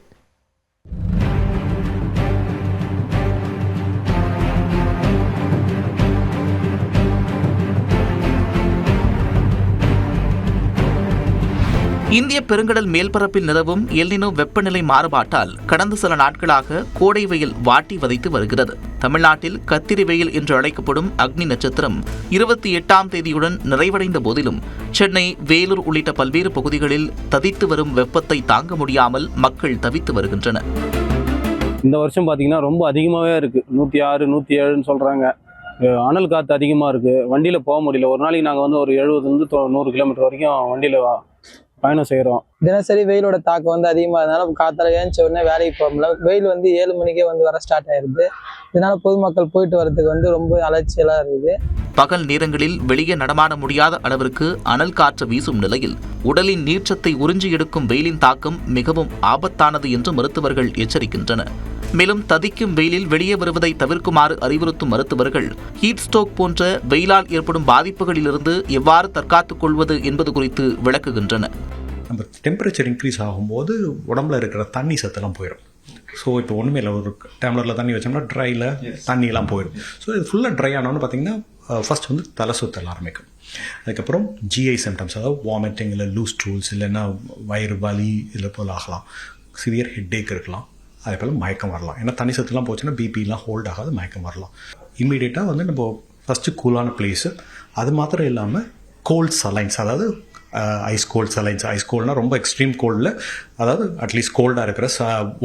இந்திய பெருங்கடல் மேல்பரப்பில் நிலவும் எல்னினோ வெப்பநிலை மாறுபாட்டால் கடந்த சில நாட்களாக கோடை வெயில் வாட்டி வதைத்து வருகிறது. தமிழ்நாட்டில் கத்திரி வெயில் என்று அழைக்கப்படும் அக்னி நட்சத்திரம் 28ஆம் தேதியுடன் நிறைவடைந்த போதிலும் சென்னை, வேலூர் உள்ளிட்ட பல்வேறு பகுதிகளில் ததித்து வரும் வெப்பத்தை தாங்க முடியாமல் மக்கள் தவித்து வருகின்றனர். இந்த வருஷம் பார்த்தீங்கன்னா ரொம்ப அதிகமாகவே இருக்குது. 106, 107ன்னு சொல்கிறாங்க. அனல் காற்று அதிகமாக இருக்குது. வண்டியில் போக முடியல. ஒரு நாளைக்கு நாங்கள் வந்து ஒரு 70-100 கிலோமீட்டர் வரைக்கும் வண்டியில் பயணம் செய்கிறோம். தினசரி வெயிலோட தாக்கம் வந்து அதிகமாக இருந்தனால காத்தால ஏஞ்ச உடனே வேலைக்கு போக முடியல. வெயில் வந்து 7 மணிக்கே வந்து வர ஸ்டார்ட் ஆயிடுது. இதனால பொதுமக்கள் போயிட்டு வர்றதுக்கு வந்து ரொம்ப அலட்சியலாக இருக்குது. பகல் நேரங்களில் வெளியே நடமாட முடியாத அளவிற்கு அனல் காற்று வீசும் நிலையில் உடலின் நீர்ச்சத்தை உறிஞ்சி எடுக்கும் வெயிலின் தாக்கம் மிகவும் ஆபத்தானது என்று மருத்துவர்கள் எச்சரிக்கின்றனர். மேலும் ததிக்கும் வெயிலில் வெளியே வருவதை தவிர்க்குமாறு அறிவுறுத்தும் மருத்துவர்கள் ஹீட் ஸ்ட்ரோக் போன்ற வெயிலால் ஏற்படும் பாதிப்புகளிலிருந்து எவ்வாறு தற்காத்துக் கொள்வது என்பது குறித்து விளக்குகின்றனர். நம்ம டெம்பரேச்சர் இன்க்ரீஸ் ஆகும்போது உடம்புல இருக்கிற தண்ணி சத்தெல்லாம் போயிடும். ஸோ இப்போ ஒன்றுமே இல்லை, ஒரு டம்ளரில் தண்ணி வச்சோம்னா ட்ரையில் தண்ணியெல்லாம் போயிடும். ஸோ இது ஃபுல்லாக ட்ரை ஆனோன்னு பார்த்தீங்கன்னா ஃபர்ஸ்ட் வந்து தலை சுத்தல் ஆரம்பிக்கும். அதுக்கப்புறம் ஜிஐ சிம்டம்ஸ், அதாவது வாமிட்டிங், இல்லை லூஸ் டூல்ஸ், இல்லைன்னா வயிறு வலி இதில் போல் ஆகலாம். சிவியர் ஹெட்டேக் இருக்கலாம். அதே போல் மயக்கம் வரலாம். ஏன்னா தண்ணி சத்துலாம் போச்சுன்னா பிபிலாம் ஹோல்ட் ஆகாது, மயக்கம் வரலாம். இம்மீடியட்டாக வந்து நம்ம ஃபஸ்ட்டு கூலான பிளேஸு, அது மாத்திரம் இல்லாமல் கோல்ட் சலைன்ஸ், அதாவது ஐஸ் கோல்ட் சலைன்ஸ். ஐஸ் கோல்ட்னா ரொம்ப எக்ஸ்ட்ரீம் கோல்டில், அதாவது அட்லீஸ்ட் கோல்டாக இருக்கிற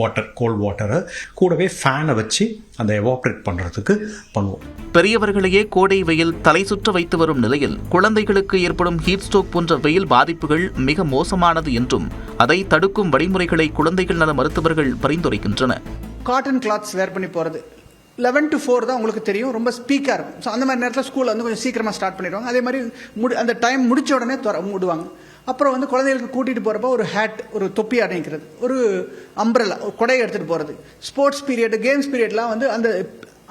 வாட்டர், கோல்ட் வாட்டரை கூடவே ஃபேனை வச்சு அந்த எவாப்ரேட் பண்ணுறதுக்கு பண்ணுவோம். பெரியவர்களையே கோடை வெயில் தலை சுற்ற வைத்து வரும் நிலையில் குழந்தைகளுக்கு ஏற்படும் ஹீட் ஸ்ட்ரோக் போன்ற வெயில் பாதிப்புகள் மிக மோசமானது என்றும் அதை தடுக்கும் வழிமுறைகளை குழந்தைகள் நல மருத்துவர்கள் பரிந்துரைக்கின்றனர். காட்டன் கிளாத்ஸ் வேர் பண்ணி போகிறது 11 to 4 தான் உங்களுக்கு தெரியும், ரொம்ப ஸ்பீக்காக இருக்கும். ஸோ அந்த மாதிரி நேரத்தில் ஸ்கூலில் வந்து கொஞ்சம் சீக்கிரமாக ஸ்டார்ட் பண்ணிடுவாங்க. அதே மாதிரி அந்த டைம் முடிச்ச உடனே மூடுவாங்க. அப்புறம் வந்து குழந்தைகளுக்கு கூட்டிகிட்டு போகிறப்ப ஒரு ஹேட், ஒரு தொப்பி அணிக்கிறது, ஒரு அம்ப்ரெல்லா, ஒரு கொடையை எடுத்துகிட்டு போகிறது. ஸ்போர்ட்ஸ் பீரியட், கேம்ஸ் பீரியட்லாம் வந்து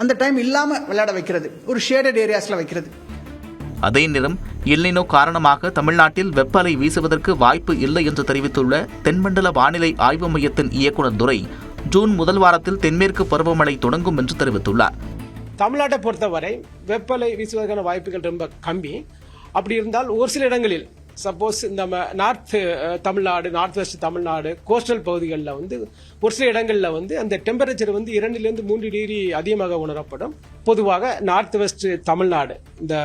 அந்த டைம் இல்லாமல் விளையாட வைக்கிறது, ஒரு ஷேடட் ஏரியாஸில் வைக்கிறது. அதே நேரம் எல்னினோ காரணமாக தமிழ்நாட்டில் வெப்ப அலை வீசுவதற்கு வாய்ப்பு இல்லை என்று தெரிவித்துள்ள தென்மண்டல வானிலை ஆய்வு மையத்தின் இயக்குநர் துரை, ஜூன் முதல் வாரத்தில் தென்மேற்கு பருவமழை தொடங்கும் என்று தெரிவித்துள்ளார். தமிழ்நாட்டை பொறுத்தவரை வெப்பலை வீசுவதற்கான வாய்ப்புகள் ரொம்ப கம்மி. அப்படி இருந்தால் ஒரு சில இடங்களில், சப்போஸ் நம்ம north Tamil Nadu, north west Tamil Nadu, coastal பகுதிகளில் வந்து ஒரு சில இடங்களில் வந்து அந்த டெம்பரேச்சர் வந்து 2-3 டிகிரி அதிகமாக உணரப்படும். பொதுவாக நார்த் வெஸ்ட் தமிழ்நாடு, இந்த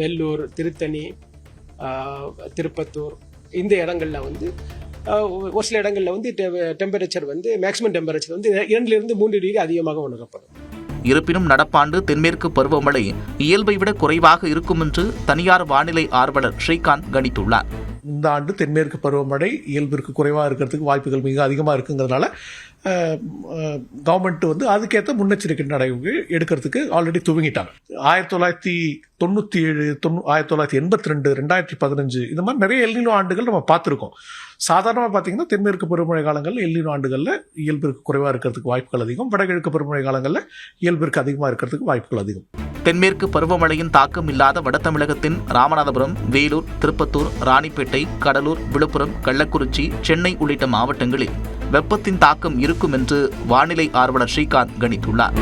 வெள்ளூர், திருத்தணி, திருப்பத்தூர், இந்த இடங்களில் வந்து ஒரு சில இடங்களில் வந்து டெம்பரேச்சர் வந்து மேக்ஸிமம் டெம்பரேச்சர் வந்து 2-3 டிகிரி அதிகமாக உணரப்படும். இருப்பினும் நடப்பாண்டு தென்மேற்கு பருவமழை இயல்பை விட குறைவாக இருக்கும் என்று தனியார் வானிலை ஆர்வலர் ஸ்ரீகாந்த் கணித்துள்ளார். இந்த ஆண்டு தென்மேற்கு பருவமழை இயல்பிற்கு குறைவாக இருக்கிறதுக்கு வாய்ப்புகள் மிக அதிகமாக இருக்குங்கிறதுனால கவர்மெண்ட் வந்து அதுக்கேற்ற முன்னெச்சரிக்கை நடவடிக்கை எடுக்கிறதுக்கு ஆல்ரெடி துவங்கிட்டாங்க. 1997, 1982, 2015 இந்த மாதிரி நிறைய எல்னினோ ஆண்டுகள் நம்ம பார்த்துருக்கோம். சாதாரணமாக பார்த்தீங்கன்னா தென்மேற்கு பருவமழை காலங்களில் எல்னினோ ஆண்டுகளில் இயல்பிற்கு குறைவாக இருக்கிறதுக்கு வாய்ப்புகள் அதிகம். வடகிழக்கு பருவமழை காலங்களில் இயல்பிற்கு அதிகமாக இருக்கிறதுக்கு வாய்ப்புகள் அதிகம். தென்மேற்கு பருவமழையின் தாக்கம் இல்லாத வட தமிழகத்தின் ராமநாதபுரம், வேலூர், திருப்பத்தூர், ராணிப்பேட்டை, கடலூர், விழுப்புரம், கள்ளக்குறிச்சி, சென்னை உள்ளிட்ட மாவட்டங்களில் வெப்பத்தின் தாக்கம் இருக்கும் என்று வானிலை ஆர்வலர் ஸ்ரீகாந்த் கணித்துள்ளார்.